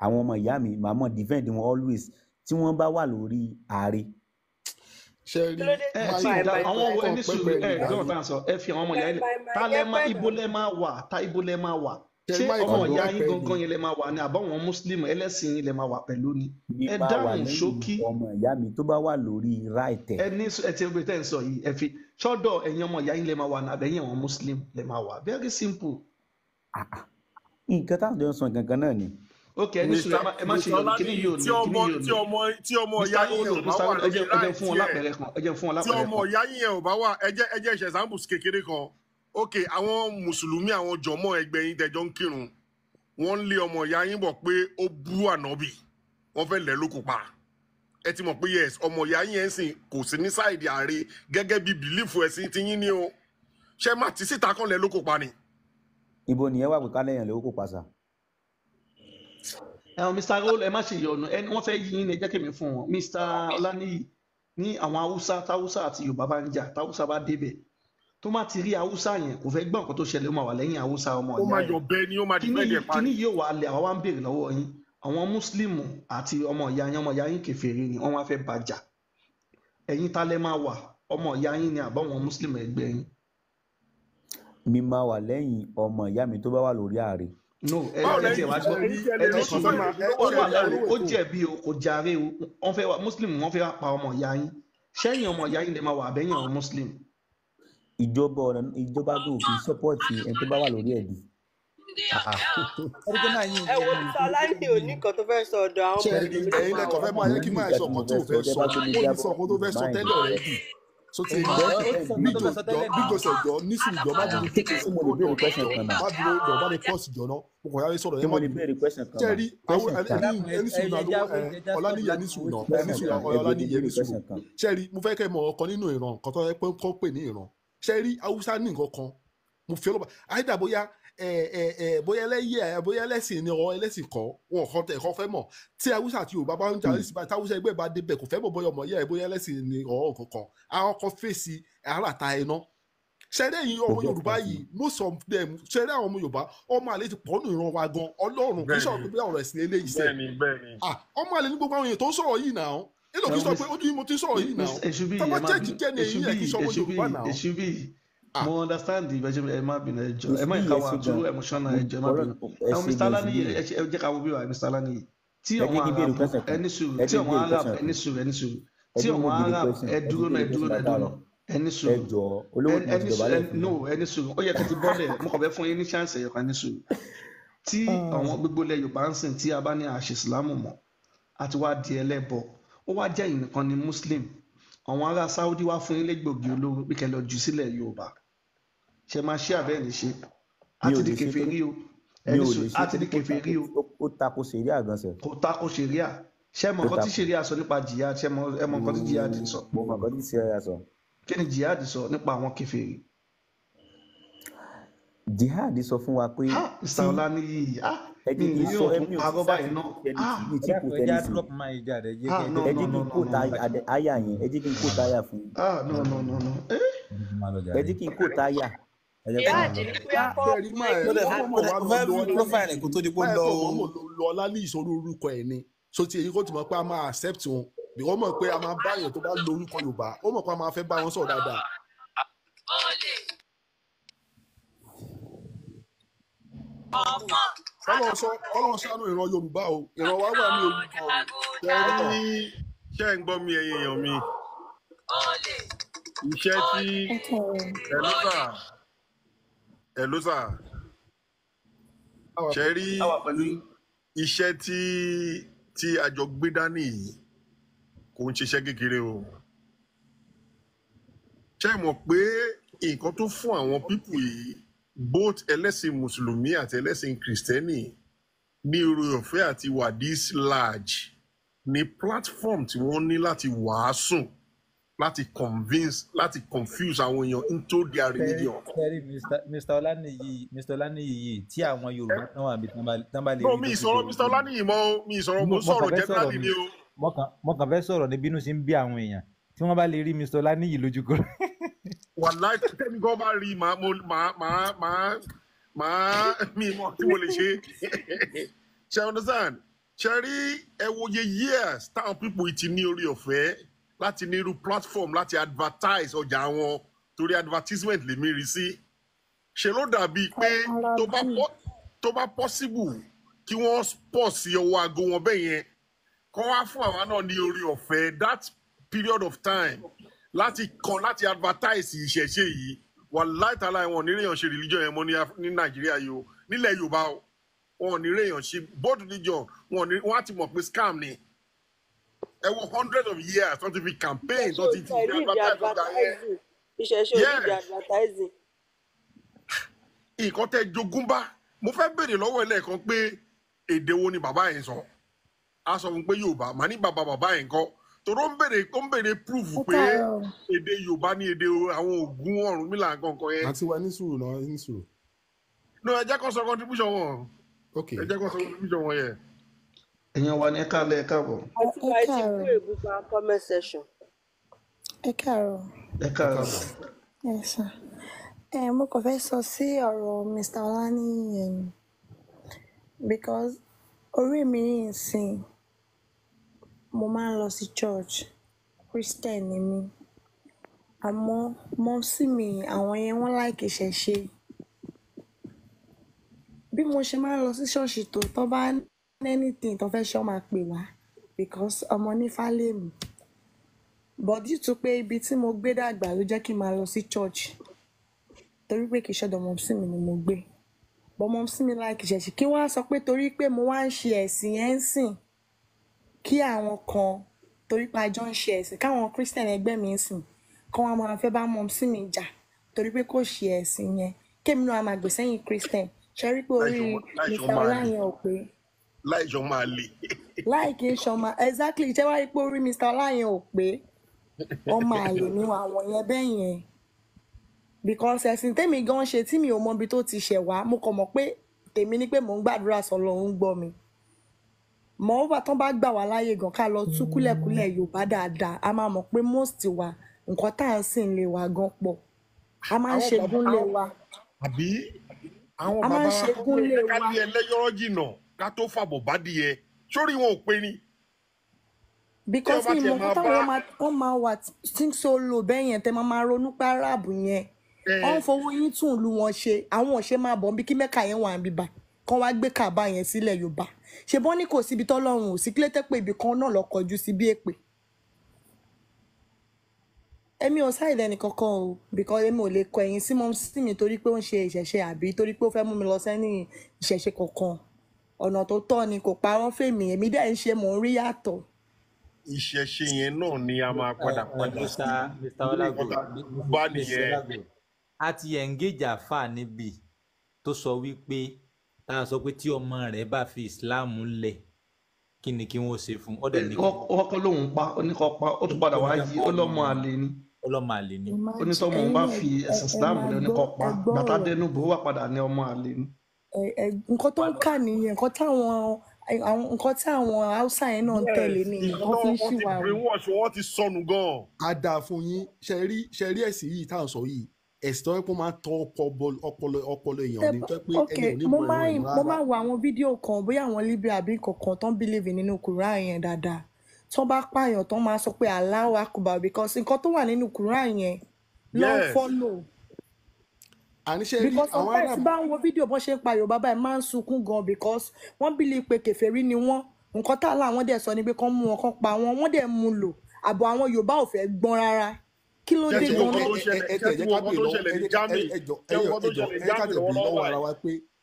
Speaker 2: àwọn ọmọ ìyá mi màá mọ̀ defend wọn always tí wọ́n bá wà lórí ààrẹ.
Speaker 1: àwọn wo ẹni sùúrù gbọ́dọ̀ tá à ń sọ ẹ fi àwọn ọmọ ìyá yín ta lẹ́ máa ibo lẹ́ máa wà ta ibo lẹ́ máa wà ṣé ọmọ ìyá yín gangan yẹn lẹ́ máa wà ní àbáwọn mùsùlùmí ẹlẹ́sìn yín lẹ́ máa wà pẹ̀lú ni ẹ dáhùn ṣókí.
Speaker 2: ọmọ ìyá mi tó bá wà lórí ráìtẹ̀.
Speaker 1: ẹ ti gbé tẹ́ ń sọ yìí ẹ fi sọ́dọ̀ ẹ̀yin ọmọ ìyá yín lẹ́ máa wà ní àbẹ̀yìn àwọn mùsùlùmí lẹ́ máa wà very simple.
Speaker 2: nǹkan táwọn jọ ń sọ gangan náà ni.
Speaker 1: ok ẹni sùn ẹ má ṣe yọnu kíní yóò ní
Speaker 8: tí ọmọ ìyá yín yẹn ò bá wà lórí ráìtì tí ọmọ ìyá yín yẹn ò bá wà ẹ jẹ́ ìṣẹ̀ examples kékeré kan ok àwọn mùsùlùmí àwọn jọmọ ẹgbẹ́ yín tẹjọ ń kírun wọ́n ń lé ọmọ ìyá yín bọ̀ pé ó bú ànábì wọ́n fẹ́ lẹ̀ lóko pa ẹ ti mọ̀ pé yes ọmọ ìyá yín ẹ̀ ń sìn kò sí ní sáìdì ààrẹ gẹ́gẹ́ bí bìlífù ẹ̀sìn ti yín ní o ṣé má ti síta kan lẹ̀ lóko pa ni.
Speaker 2: ibo nìyẹn wà pé kálẹ̀ yẹn lóko pa sa.
Speaker 1: Mr. Roll ẹ má ṣe yọnu ẹni wọ́n fẹ́ yín ní ẹ jẹ́ kí mi fún wọn Mr. Ọláníyì ní àwọn haúsá táwúsá àti yorùbá bá ń jà táwúsá bá débẹ̀ tó má ti rí haúsá yẹn kò fẹ́ gbọ́ nǹkan tó ṣẹlẹ̀ ó máa wà lẹ́yìn haúsá ọmọ ìyá
Speaker 8: ó máa jọ bẹ́ẹ̀ ni ó máa di bẹ́ẹ̀ ni ẹ̀ pa ni.
Speaker 1: kíní yóò wà lẹ̀ àwa wá ń béèrè lọ́wọ́ yín àwọn mùsùlùmù àti ọmọ ìyá yín kèfèrí ni wọ́n wá fẹ́ bàjà ẹ̀yin ta lẹ́ máa wà ọmọ ìyá yín ni àbáwọn mùsùlùmù ẹgbẹ́ yín.
Speaker 2: mi máa wà lẹ́yìn ọmọ ìyá mi tó bá wà lórí ààrẹ.
Speaker 1: no ẹ ti wá gbọ́ ẹ ti sọ ó jẹ̀bi o kò jàre o wọ́n fẹ́ mùsùlùmù wọ́n fẹ́ pa ọmọ ìyá yín ṣẹ́yìn ọmọ ìyá yín lè máa wà àbẹ́yìn àwọn mùsùlùmù.
Speaker 2: ìjọba gò kì í sọpọ́ọ̀tì ẹni tó bá wà lórí ẹ̀dì.
Speaker 10: ẹ wo Sàlámì ò ní nǹkan tó fẹ́ sọ ọ̀dọ̀ àwọn ọmọ ìlú.
Speaker 6: ẹ̀yin lẹ́kọ̀ọ́ fẹ́ máa yẹ kí máa sọ ọkàn tó fẹ́ sọ ó ní sọ ọkàn tó fẹ́ sọ tẹ́lẹ̀ rẹ̀ dì so ti níjọ nísìnyí jọ má dúró kékeré sí mo lè béèrè question kan náà má dúró jọ má lè pọ́ọ̀sì jọ náà mo kàn yára sọ̀rọ̀ yẹn má dúró jẹ́rí ẹni sùn náà ọ̀làníyẹ ní sùn náà ẹni sùn ọ̀làníyẹ ní sùn jẹ́rí mo fẹ́ kẹ́ mọ ọkàn nínú ìran kan tó yẹ kó pè ní ìran jẹ́rí haúsá ní nǹkan kan mo fi ọlọ́pàá àyídà bóyá bóyá ẹlẹ́sìn ni ọ ẹlẹ́sìn kọ́ wọn kọ́ tẹ̀ kọ́ fẹ́ mọ̀ tí haúsá àti yorùbá bá ń jà lẹ́sìn báyìí táwùsá ẹgbẹ́ bá débẹ̀ kò fẹ́ mọ̀ bóyá ọmọ yẹ́ ẹ bóyá ẹlẹ́sìn ni ọ̀hún kankan àwọn kan fèsì àràtà ẹ̀nà ṣẹ́rẹ́ yìí ọmọ yorùbá yìí most of them ṣẹ́rẹ́ àwọn ọmọ yorùbá ọmọ àlè ti pọ̀ nù ìran wa gan ọlọ́run kì í sọ̀rọ̀ pé ọ̀rọ̀ ẹ̀sìn eléyìí sẹ́ ọmọ àlè ní gbogbo àwọn èèyàn tó ń sọ̀rọ̀ yìí náà èlò kì í sọ pé ó ní mo ti sọ̀rọ̀ yìí náà tọ́pọ̀ jẹ́ẹ̀kì jẹ́ ni èyí yẹ kí sọmọ yorùbá náà.
Speaker 1: mo understand the version ẹ má bínú ẹjọ ẹ má ìka wa too emotional ẹjọ ẹ má bínú Mr. Alani ẹ jẹ́ ká wo bí wa Mr. Alani tí ọmọ arab ẹni sùúrù tí ọmọ arab ẹni sùúrù tí ọmọ arab ẹ dúró náà ẹni sùúrù ẹni sùúrù ó yẹ kí ti bọ́lẹ̀ mo kàn fẹ́ fún yín ní chance ẹ̀yọ̀kan ẹni sùúrù tí àwọn gbogbo ilẹ̀ yorùbá ń sìn tí a bá ní àṣẹ ìsìlámù mọ́ àti wá di ẹlẹ́bọ ó wá jẹ́ ìnìkan ní muslim àwọn ará Saudi wá fún ilé gbòógì olóró pé kẹ́ lọ jù sílẹ̀ yorùbá ṣe máa ṣe àbẹ́ ní ṣe àti di kèfèrí o àti di kèfèrí o.
Speaker 2: ó tako ṣẹ̀ríà gan sẹ̀.
Speaker 1: kò tako ṣẹ̀ríà ṣe mọ nǹkan tí ṣẹ̀ríà sọ nípa jihad ṣe mọ nǹkan tí jihad sọ.
Speaker 2: mo mọ nǹkan tí ṣẹ̀ríà sọ.
Speaker 1: kí ni jihad sọ nípa àwọn kèfèrí.
Speaker 2: jihad sọ fún wa pé.
Speaker 1: Mr. Ọláníyì
Speaker 2: ẹjẹ kì í sọ ẹmí
Speaker 1: òtún báyìí náà
Speaker 2: mi tí kò tẹ́lẹ̀ sí ẹjẹ kí n kó ta àyà yẹn ẹjẹ kí n kó ta àyà fún yín. ẹjẹ kí n kó ta àyà.
Speaker 6: lọ́lá ní ìṣòro orúkọ ẹ̀ ni so ti èyí kò tí mọ̀ pé a máa accept wọn bí wọ́n mọ̀ pé a máa bá èèyàn tó bá lo orúkọ yorùbá ó mọ̀ pé a máa fẹ́ bá wọn sọ̀rọ̀ dáadáa. Ọlọ́run ṣàánú ìran yorùbá o ìran wa wà ní orúkọ o.
Speaker 8: ṣé ń gbọ́ mi ẹ̀yin èèyàn mi iṣẹ́ tí ẹ̀lúsà ṣe rí iṣẹ́ tí a jọ gbé dání yìí kò ń ṣiṣẹ́ kékeré o ṣé mọ̀ pé nǹkan tó fún àwọn pípù yìí both ẹlẹ́sìn mùsùlùmí àti ẹlẹ́sìn kìrìsìtẹ́nì ní oore ọ̀fẹ́ àti wà this large ní platform tí wọ́n ní láti wàásù láti convince láti confuse àwọn èèyàn into their religion.
Speaker 3: Mr. Ọláníyì yìí tí àwọn Yorùbá náà wà bí tán bá lè rí.
Speaker 8: no mi ìsọ̀rọ̀ Mr. Ọláníyì mọ́ mi ìsọ̀rọ̀ mo sọ̀rọ̀ generally ni o.
Speaker 3: mo kàn fẹ́ sọ̀rọ̀ ní bínú sí ń bí àwọn èèyàn tí wọ́n bá lè rí Mr. Ọláníyì lójú kọ́.
Speaker 8: wàláì tẹ́mi gan bá rí màá mi mọ̀ tí mo lè ṣe. ṣe understand ṣe rí ẹ wo ye years táwọn people yìí ti ní orí ọ̀fẹ́ láti ní irú platform láti advertise ọjà wọn torí advertisement lèmi rí sí ṣe ló dàbí pé tó bá possible kí wọ́n pọ̀ sí ọwọ́ aago wọn bẹ́ẹ̀ yẹn kọ́ wá fún àwa náà ní orí ọ̀fẹ́ that period of time láti advertise ìṣẹ̀ṣe yìí wàláì tààlà wọn ò ní réèyàn ṣe religion yẹn mọ́ ní Nàìjíríà yìí o nílẹ̀ Yorùbá o wọn ò ní réèyàn ṣe both religion wọn á ti mọ̀ pé scam ni ẹ wo hundreds of years tó ti fi campaign tó ti fi advertise ọjà yẹn.
Speaker 10: ìṣẹ̀ṣe òdìdí advertising.
Speaker 8: nǹkan tẹ́ jogún bá mo fẹ́ béèrè lọ́wọ́ ẹ lẹ́ẹ̀kan pé èdè wo ni bàbá yẹn sọ a sọ fún pé Yorùbá màá ní bàbá yẹn kọ́ tòró ń béèrè proof pé èdè Yorùbá ní èdè àwọn Ògún Ọ̀rúnmìlà nǹkan yẹn.
Speaker 6: àti wa ní sùúrù náà ní sùúrù.
Speaker 8: no ẹ jẹ́ kó sọ contribution wọn. ẹ jẹ́ kó sọ contribution wọn yẹn.
Speaker 1: èèyàn wa ní ẹ káàlẹ́ ẹ káàbọ̀.
Speaker 10: àti wa ti kú èbúgbà comment section.
Speaker 11: ẹ káàárọ̀.
Speaker 1: ẹ káàárọ̀.
Speaker 11: ẹ sà mo kàn fẹ́ sọ sí ọ̀rọ̀ Mr. Ọláníyì yẹn because orí mi yìí ń sìn mo máa ń lọ sí church Christian ni mí àmọ́ mọ́mísì mi àwọn yẹn wọ́n láìkì ìṣẹ̀ṣe bí mo ṣe máa ń lọ sí ṣọ́ọ̀ṣì tó bá anything tó fẹ́ ṣe ọ́ máa pè wá because ọmọ nífà lèmi but due to pé ibi tí mo gbé dàgbà ló jẹ́ kí n máa lọ sí church torí pé kì í ṣọ̀dọ̀ mọ́mísì mi ni mo gbé but mọ́mísì mi láìkì ìṣẹ̀ṣe kí wọ́n á sọ pé torí pé mo wá ń ṣe ẹ̀sìn yẹn ń sìn kí àwọn kan torí pé àjọ ń ṣe ẹ̀sìn káwọn Christian ẹgbẹ́ mi ń sìn kán wọn máa fẹ́ bá mọ́mísì mi jà torí pé kò ṣe ẹ̀sìn yẹn kémi náà máa gbé sẹ́yìn Christian ṣe rí pé orí Mr. Ọláyẹn ò pé
Speaker 8: láìjọ máa lè.
Speaker 11: láì kí n ṣọmọ exactly ṣé wàá rí pé orí Mr. Ọláyẹn ò pé ọmọ àlè ní àwọn yẹn bẹ́ẹ̀ yẹn because ẹ̀sìn tèmi gan ṣe tí mi ò mọ ibi tó ti ṣẹ̀ wá mo kàn mọ̀ pé tèmi ni pé mò ń gbàdúrà sọ́lọ́run ń gbọ́ mi mọ̀ ó bá tán bá gbà wá láyé gan ká lọ tú kúlẹ̀kúlẹ̀ Yorùbá dáadáa a máa mọ̀ pé most wa nǹkan tá à ń sìn lè wa gan pọ̀ a máa ń ṣe gúnlé wa
Speaker 8: àbí àwọn bàbá wa ká ní ẹlẹ́yọ̀rọ̀ jìnnà ká tó fàbọ̀ bá díẹ̀ sórí wọn ò pé ni.
Speaker 11: because mi mọ̀ kó táwọn máa wà think so low bẹ́ẹ̀ yẹn tẹ́ máa ronú pé aráàbù yẹn wọ́n ń fowó yín tún ìlú wọn ṣe àwọn òṣè máa bọ̀ bí kí Mẹ́kà yẹn wà ń bíbà kán wá gbé Káàbà yẹn sílẹ̀ Yorùbá ṣe bọ́ ní kò síbi tọ́lọ́run ò sí kílé tẹ́ pé ibì kan náà lọ kọjú sí bí èpè. èmi ò sáìdẹ̀ nìkankan o because èmi ò lè kọ ẹ̀yìn sí mọ́mísì mi torí pé ó ń ṣe ìṣẹ̀ṣe àbí torí pé ó fẹ́ mú mi lọ sẹ́ni ìṣẹ̀ṣe kankan ọ̀nà tó tọ́ ni kò parọ́ fèmí èmi dẹ̀ ń ṣe mò ń rí yàtọ̀.
Speaker 8: ìṣẹ̀ṣe yẹn náà ni a máa padà
Speaker 3: Mr. Olago
Speaker 8: bá nìyẹn.
Speaker 3: a ti engage àfà níbi tó sọ wípé tá a sọ pé tí ọmọ rẹ̀ bá fi Islam lẹ̀ kí ni kí wọ́n ṣe fún ọdẹ ní.
Speaker 1: ọkọ lòun pa oníkọ pa ó tún padà wá yí ọlọmọ àlè ni.
Speaker 3: ọlọmọ àlè ni.
Speaker 1: onítọ́mọ̀ bá fi ẹ̀sìn Islam lẹ̀ oníkọ pa bàtà dẹnu bò wà padà ní ọmọ àlè ni.
Speaker 11: nǹkan tó ń kà nìyẹn nǹkan tí àwọn Hausa yẹn náà ń tẹ̀lé nìyẹn wọ́n fi ń ṣìwà
Speaker 8: rẹ̀. wọ́n ti sọnù gan-an.
Speaker 6: a dáa fún yín ṣe rí ẹ̀sìn yìí tá à ń sọ yìí ẹ̀sìn tó yẹ kó máa tọ́ ọpọlọ èèyàn ní tó pé ẹni ò ní mọ̀ ẹ̀rọ rárá.
Speaker 11: mo máa wo àwọn fídíò kan bóyá àwọn Libya àbí kankan tó ń believe nínú Quran yẹn dáadáa tó bá pààyàn tó máa sọ pé Allahu Akbar because nǹkan tó wà nínú Quran yẹn ló ń follow. because sometimes bá ń wo fídíò bọ́n ṣe ń pa Yorùbá báyìí máa ń sunkún gan because wọ́n believe pé kèfèrí ni wọ́n nǹkan tá láwọn dẹ̀ sọ ni pé kán mú wọn kán pa wọ́n dẹ̀ mú lò àbọ̀ àwọn Yorùbá ò fẹ́ gbọ́n rárá kí ló dé gan-an.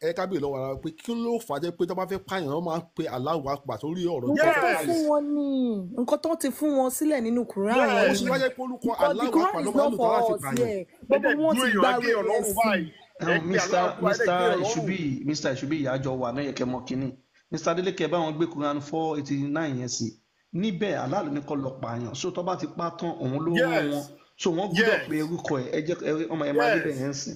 Speaker 6: ẹ ká bèèrè lọ́wọ́ ara wa pé kí ló fà á jẹ́ pé tó bá fẹ́ pààyàn wọ́n máa ń pe Allahu Akbar sórí ọ̀rọ̀
Speaker 11: nǹkan tó fún wọn ní nǹkan tó ti fún wọn sílẹ̀ nínú Quran
Speaker 6: yẹn ni because the Quran is not for us here
Speaker 11: gbogbo wọn ti gbá rẹ̀
Speaker 1: Mr. Ìṣubí ìyájọ wà náà yẹ kẹ́ mọ̀ kínní Mr. Adeleke bá wọn gbé Quran 489 yẹn sí níbẹ̀ aláàlú ní kọ́ lọ pààyàn so tó bá ti pa tán òun ló rán wọn so wọ́n gbúdọ̀ pé orúkọ ẹ̀ ẹ jẹ́ ọmọ ẹ̀ máa rí bẹ̀ yẹn sìn.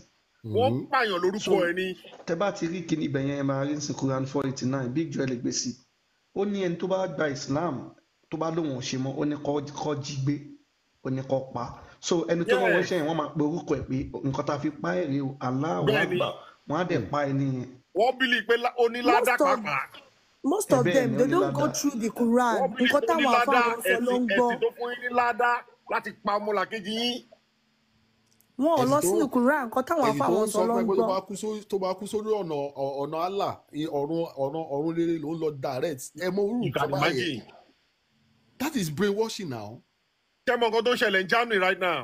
Speaker 8: wọ́n pààyàn lórúkọ ẹ ní.
Speaker 1: tẹ bá ti rí kíní ibẹ̀ yẹn ẹ máa rí sí Quran 489 Big Joel lè gbé sí ó ní ẹni tó bá gba Islam tó bá lóun ò ṣe mọ́ ó ní kọ́ jí gbé ó ní kọ́ pa so ẹni tó wọ́n ṣe yẹn wọ́n máa pe orúkọ ẹ̀ pé nǹkan tá a fi pa ẹ̀ rí o Allahu Akbar wọ́n á dẹ̀ pa ẹ̀ nìyẹn.
Speaker 8: wọ́n bílí pé onílàdá pàpà.
Speaker 11: Most of them they don't go through the Quran nǹkan táwọn afáwọn sọ ló ń gbọ́.
Speaker 8: ẹ̀sìn tó fún yín ní ládá láti pa ọmọlàkejì yín.
Speaker 11: Wọn ò lọ sínú Quran nǹkan táwọn afáwọn sọ ló ń gbọ́.
Speaker 6: tó bá kú sórí ọ̀nà Allah ọ̀run rere ló ń lọ direct ẹ mọ orú nǹkan báyẹn that is brainwashing now.
Speaker 8: ṣé mo nǹkan tó ń ṣẹlẹ̀ ní Germany right now.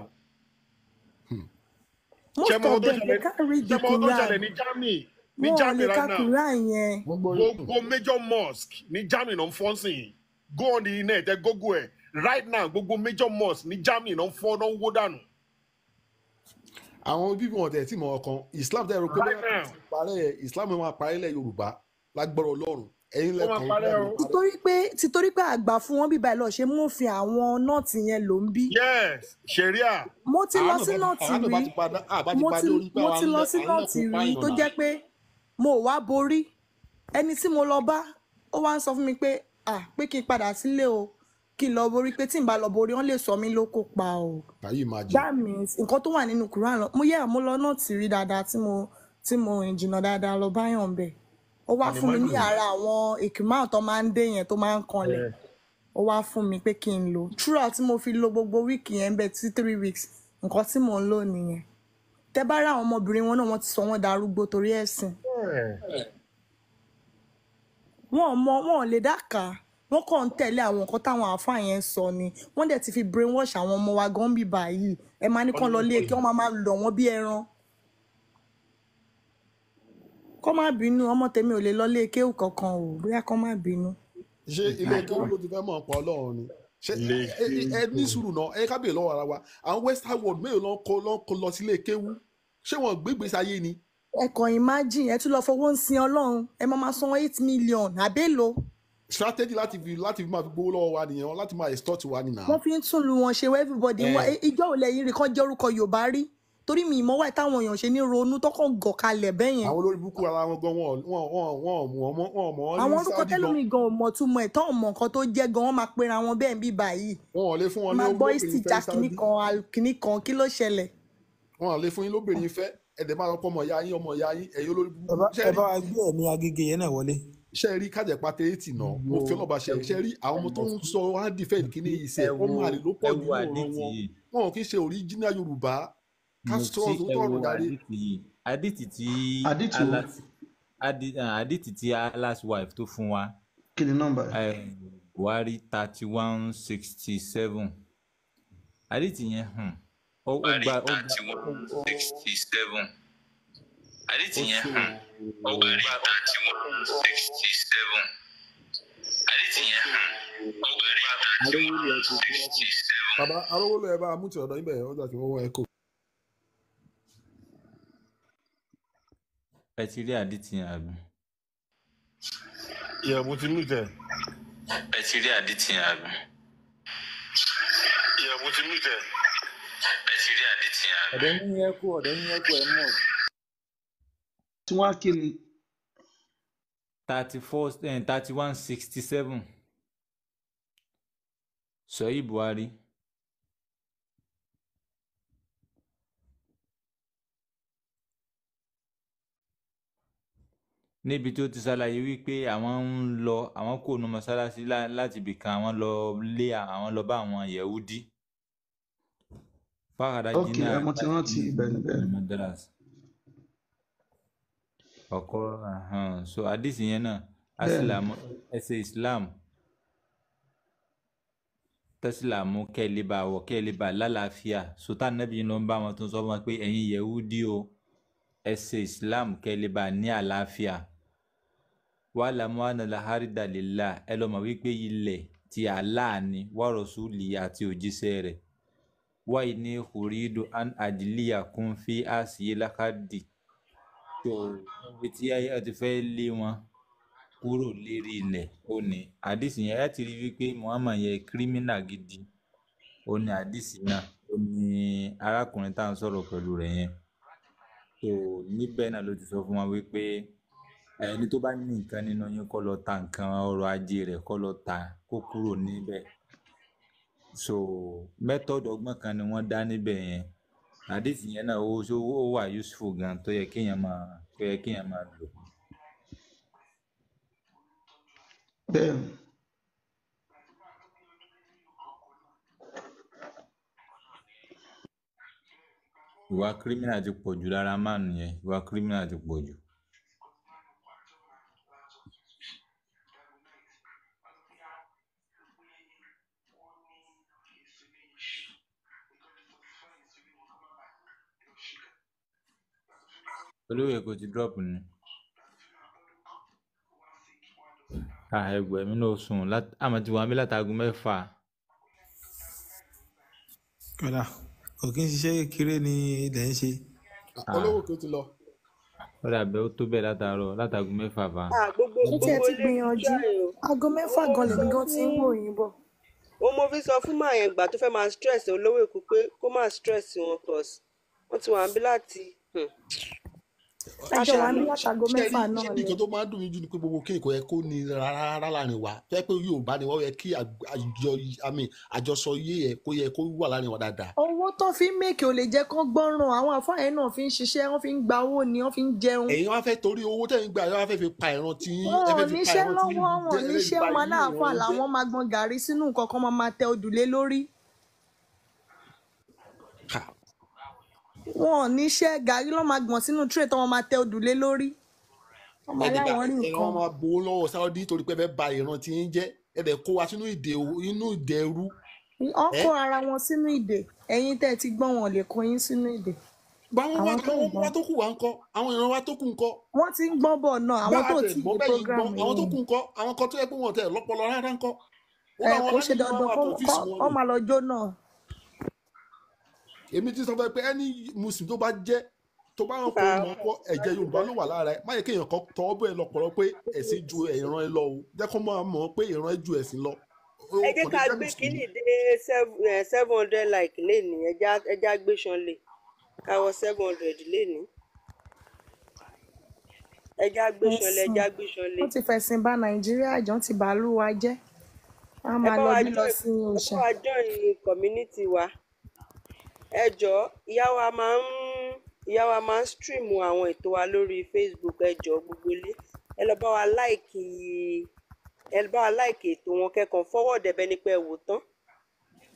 Speaker 11: Most of them they can't read the Quran.
Speaker 8: ṣé mo tó ń ṣẹlẹ̀ ní Germany ní Germany right now. Gbogbo major mosque ní Germany náà ń fọ́n sí i go on the net ẹ gógó ẹ right now gbogbo major mosque ní Germany náà ń fọ́ náà ń wó dànù.
Speaker 6: àwọn bíbí wọn tẹ̀ tí mo ọkàn Islam tẹ̀ rò pé parẹ́ Islam máa parẹ́ ilẹ̀ Yorùbá lágbọ́rọ̀ Ọlọ́run ẹ̀yin lẹ́kọ̀ọ́.
Speaker 11: títorí pé àgbà fún wọn bíbá ẹ lọ ṣe mú òfin àwọn nọ́ọ̀tì yẹn ló ń bí.
Speaker 8: yes sharia.
Speaker 11: mo ti lọ sí nọ́ọ̀tì rí mo ti lọ sí nọ́ọ̀tì rí tó jẹ́ pé mo wá borí ẹni tí mo lọ bá ó wá ń sọ fún mi pé pé kí n padà sílé o kí n lọ borí pé tí n bá lọ borí wọn lè sọ mí lóko pa o. that means nǹkan tó wà nínú Quran mo lọ nọ́ọ̀tì rí dáadáa tí mo rìn jìnnà dáadáa lọ báyọ̀ ń bẹ̀. Ó wá fún mi ní ara àwọn èkìmá tó máa ń dé yẹn tó máa ń kanlẹ̀ ó wá fún mi pé kí n lò throughout tí mo fi lo gbogbo wíìkì yẹn bẹ́ẹ̀ 3 weeks nǹkan tí mò ń lò nìyẹn tẹ bá rá àwọn ọmọbìnrin wọn náà wọ́n ti sọ wọ́n darúgbó torí ẹ̀sìn wọn ò lè dáka wọ́n kàn ń tẹ̀lé àwọn nǹkan táwọn àáfàá yẹn sọ ni wọ́n dẹ̀ ti fi brainwash àwọn ọmọ wa gan bí báyìí ẹ máa ní kàn lọ lé kí wọ́n máa lọ wọ́n bí ẹran kọ́ má bínú ọmọ tèmi ò lè lọ lé kéwù kankan o bóyá kọ́ má bínú.
Speaker 6: ṣé ilé kéwù ló ti fẹ́ mọ̀ ọ̀pọ̀ Ọlọ́run ni ṣé ẹ ní sùúrù náà ẹ kábíyè lọ́wọ́ ara wa àwọn western world mélòó ló ń kó lọ sílé kéwù ṣé wọn gbégbèsè ayé ni.
Speaker 11: ẹ kàn imagine ẹ tún lọ fowó ń sin Ọlọ́run ẹ máa san 8 million àbélò.
Speaker 6: strategy láti fi máa fi gbowó lọ́wọ́ wa nìyẹn láti máa extort wa nìyẹn.
Speaker 11: wọ́n fi ń tún lu wọn ṣe wọ everybody ìjọ ò lẹ́yìn rí kan jẹ́ orúkọ Yorùbá rí torí mi ìmọ̀ wáyé táwọn èèyàn ṣe ní ronú tọkàn gọ̀ kalẹ̀ bẹ́ẹ̀ yẹn.
Speaker 6: àwọn olórí búkú ara wọn gan wọn mọ̀
Speaker 11: àwọn orúkọ tẹ́lómi gan ò mọ̀ túmọ̀ ẹ̀ tán ò mọ̀ nǹkan tó jẹ́ gan wọ́n máa pera wọn bẹ́ẹ̀ bí báyìí.
Speaker 6: wọn ò lè fún wọn ní
Speaker 11: máa gbọ́ ìsìjà kìíní kan kí ló ṣẹlẹ̀.
Speaker 6: wọn ò lè fún yín lóbìnrin fẹ́ ẹ̀dẹ̀ máa lọ́pọ̀ ọmọ ìyá yín ẹ̀yin olórí búkú.
Speaker 5: ẹ bá wa gbé ẹ̀mí Agége yẹn náà wọlé.
Speaker 6: ṣe rí kájẹpá tẹ́lẹ̀tì náà mo fi ọlọ́ba ṣe rí àwọn ọmọ tó ń sọ wọn á dìfẹ́ kíní iṣẹ́ ọmọ àlè ló pọ̀ jù lọ́rọ̀ wọn ò kí ń ṣe original Yorùbá
Speaker 3: àdìtì tí Allah's wife tó fún wa.
Speaker 1: kí ni nọ́mbà
Speaker 3: Buhari 3167 àdìtì yẹn ó gba 3167 àdìtì yẹn ó gba 3167 àdìtì yẹn ó gba 3167.
Speaker 6: bàbá Arówólò ẹ bá a mú ti ọ̀dọ̀ ibẹ̀ ọjà tí wọ́n wọ ẹ̀kọ́.
Speaker 3: ẹ ti rí àdìtì yẹn àbí.
Speaker 8: ìyá mo ti mú tẹ.
Speaker 3: ẹ ti rí àdìtì yẹn àbí.
Speaker 8: ìyá mo ti mú tẹ.
Speaker 3: ẹ ti rí àdìtì yẹn àbí.
Speaker 5: ọ̀dọ̀ yín yẹn kú ẹ mọ̀.
Speaker 1: tí wọ́n á kí ni.
Speaker 3: 3167 Sọ̀yí Buhari. níbi tí ó ti ṣàlàyé wípé àwọn kò nu mọ́sálásí láti ibìkan àwọn lọ bá àwọn Yẹhudi.
Speaker 1: ok mo ti rántí ìbẹ̀rẹ̀
Speaker 3: madrasa ọkọ so àdìsí yẹn náà asilamu ẹsẹ Islam tẹsílámù kẹlẹbà lálàáfíà sultan nabi ló ń bá wọn tó ń sọ wọn pé ẹ̀yin Yẹhudi o ẹsẹ Islam kẹlẹbà ní àlàáfíà wàlámù ànàláhàrídà lillah ẹ lọ mọ̀ wípé ilẹ̀ ti Allah ni wa rasuli àti òjíṣẹ́ rẹ̀ wa inni uridu an adliyakum fi asiyil lakadi tó ibi tí ẹ ti fẹ́ lé wọn kúrò lérí ilẹ̀ ó ní àdìsí yẹn ẹ ti rí wípé Muhammad yẹ kírímínà gidi ó ní àdìsí náà ó ní arákùnrin tá à ń sọ̀rọ̀ pẹ̀lú rẹ̀ yẹn tó níbẹ̀ náà ló ti sọ fún wa wípé ẹni tó bá ní nǹkan nínú yín kó lọ ta nǹkan ọrọ̀ ajé rẹ̀ kó lọ ta kó kúrò níbẹ̀ so method ọgbọ́n kan ni wọ́n dá níbẹ̀ yẹn àdìsí yẹn náà ó wà useful gan tó yẹ kéèyàn máa lò.
Speaker 1: bẹ́ẹ̀ni
Speaker 3: ìwà kírímínà ti pọ̀ jù lára máàlù yẹn ìwà kírímínà ti pọ̀ jù. olówó èkó ti drop ni ẹgbẹ́ mi náà sùn àmọ́ ti wà mí látago 6.
Speaker 5: kódà kò kí n ṣiṣẹ́ kékeré ni ilẹ̀ ń ṣe.
Speaker 6: olówó kò ti lọ.
Speaker 3: ó dàbẹ̀ ó tó bẹ́ẹ̀ látago 6 fa.
Speaker 10: gbogbo
Speaker 11: ó tiẹ̀ ti
Speaker 10: ilé
Speaker 11: gbìyànjú
Speaker 10: ìjọ ẹ̀ o.
Speaker 11: aago 6 gan lèmi gan ti ń wò yín bọ̀.
Speaker 10: ó mo fi sọ fún màá yẹn gbà tó fẹ́ máa stress olówó èkó pé kó máa stress wọn cause wọ́n ti wà ń bí láti.
Speaker 11: ẹjọ́ wa ní látago 6 náà
Speaker 6: ṣé nǹkan tó máa ń dùn mí jù ni pé gbogbo kéèkó yẹ kó ní rárá láàrin wa tó yẹ pé Yorùbá ni wọ́n yẹ kí àjọsọ yé yẹ kó wà láàrin wa dáadáa.
Speaker 11: owó tó fi ń mèkè ò lè jẹ́ kán gbọ́ràn àwọn àfáà yẹn náà fi ń ṣiṣẹ́ wọ́n fi ń gba owó ni wọ́n fi ń jẹun.
Speaker 6: ẹ̀yin wá fẹ́ torí owó tẹ̀ ń gbà yọ wá fẹ́ fi pa ìran tí
Speaker 11: wọn ò níṣẹ́ lọ́wọ́ wọn ò níṣẹ́ wọn aláàfáà làwọn máa gbọ́n gàrí sínú nǹkan kan máa tẹ òdùlé lórí. wọn ò níṣẹ́ gàrí ló máa gbọ̀n sínú tray tó wọn máa tẹ òdùlé lórí. ọmọ aláwọ̀ rí nǹkan.
Speaker 6: wọ́n máa gbowó lọ́wọ́ Saudi torí pé ẹ fẹ́ ba ìran tí ń jẹ́ ẹ dẹ̀ kó wa sínú ìdè ẹrú.
Speaker 11: wọ́n kó ara wọn sínú ìdè ẹ̀yin tẹ́ ẹ ti gbọ́n wọn lè kó yín sínú ìdè.
Speaker 6: àwọn wa tó kù wá ń kọ́ àwọn ìran wa tó kù ń kọ́.
Speaker 11: wọ́n ti ń gbọ́n bọ̀ náà àwọn tó ti di program yìí.
Speaker 6: àwọn tó kù ń kọ́ àwọn kan tó yẹ pé wọ́n tẹ̀ lọ́pọlọ rárá ń kọ́.
Speaker 11: kó ṣe dandan kó máa lọ jó náà.
Speaker 6: èmi ti sọ fún ẹ pé ẹni Muslim tó bá jẹ́ tó bá ń kó ọmọ kọ ẹ̀jẹ̀ Yorùbá ló wà lára ẹ má yẹ kéèyàn kan tọ́ bẹ́ẹ̀ lọ́pọ̀lọ́ pé ẹ̀sìn ju ìran ẹ lọ o jẹ́ kó máa mọ̀ pé ìran ẹ ju ẹ̀sìn lọ.
Speaker 10: ẹ jẹ́ ká gbé kínní dé 700 like léni ẹja gbé sanlé káwọ 700 léni ẹja gbé sanlé.
Speaker 11: wọ́n ti fẹ̀sìn bà Nàìjíríà jọ ti bàálù wa jẹ́ a máa lọ bí lọ sí òòṣà.
Speaker 10: ẹ bá wa join community wa ẹ jọ̀ọ́ ìyá wa máa ń stream àwọn ètò wa lórí Facebook ẹ jọ̀ọ́ gbogbo ilé ẹ lọ bá wa like ètò wọn kẹ́kàn forward ẹ̀bẹ̀ ní pé ẹ wò tán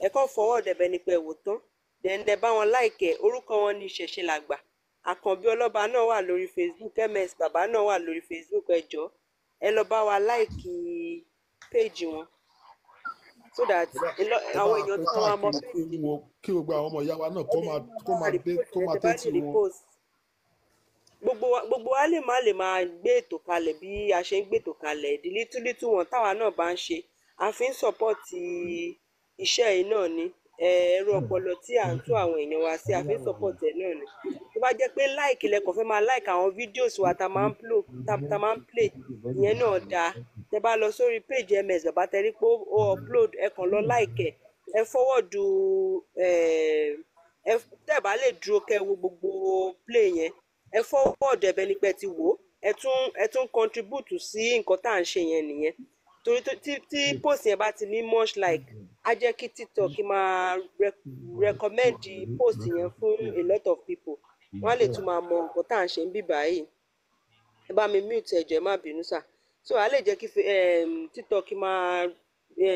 Speaker 10: ẹ kàn forward ẹ̀bẹ̀ ní pé ẹ wò tán dẹ̀ǹdẹ̀ bá wọn like ẹ orúkọ wọn ní Ìṣẹ̀ṣe Làgbà Àkànbí Ọlọ́ba náà wà lórí Facebook MS Bàbá náà wà lórí Facebook ẹ jọ̀ọ́ ẹ lọ bá wa like page wọn so that àwọn èèyàn tó wọn mọ
Speaker 6: page kí gbogbo àwọn ọmọ ìyá wa náà kó máa tẹ́tí wọn.
Speaker 10: gbogbo wa lè máa gbé ètò kalẹ̀ bí a ṣe ń gbé ètò kalẹ̀ the little one táwa náà bá ń ṣe a fi ń sọ́pọ́ọ̀tì iṣẹ́ yìí náà ni ẹ̀rọ ọpọlọ tí à ń tún àwọn èèyàn wa sí a fi ń sọ́pọ́ọ̀tì ẹ̀ náà ni tó bá jẹ́ pé like lẹ́kọ̀ọ́ fẹ́ máa like àwọn fídíòsì wa tá máa ń play ìyẹn náà dáa tẹ bá lọ sórí page MS Bàbá tẹ rí pé ó upload ẹ kàn lọ like ẹ forward tẹ bá lè dúró kẹ wo gbogbo play yẹn ẹ forward ẹbẹ nípa ẹ ti wò ẹ tún contribute sí nǹkan tá à ń ṣe yẹn nìyẹn torí tí post yẹn bá ti ní much like á jẹ́ kí TikTok máa recommend post yẹn fún a lot of people wọ́n á lè tún máa mọ nǹkan tá à ń ṣe ń bí báyìí ẹ bá mi mute ẹjọ ẹ má bínú sà so a lè jẹ́ kí TikTok máa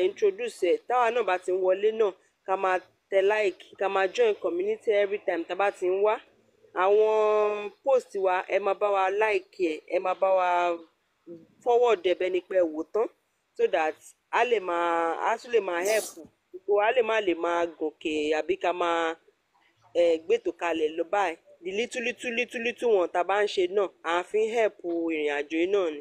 Speaker 10: introduce ẹ̀ táwa náà bá ti ń wọlé náà ká máa tẹ like ká máa join community every time tá a bá ti ń wá àwọn post wa ẹ máa bá wa like ẹ máa bá wa forward ẹ bẹ́ẹ̀ ni pé wò tán so that a tún lè máa help gbogbo a lè máa gòkè àbí ká máa gbètò kalẹ̀ lọ báyìí the little one tá a bá ń ṣe náà à ń fi help ìrìn àjò yìí náà ni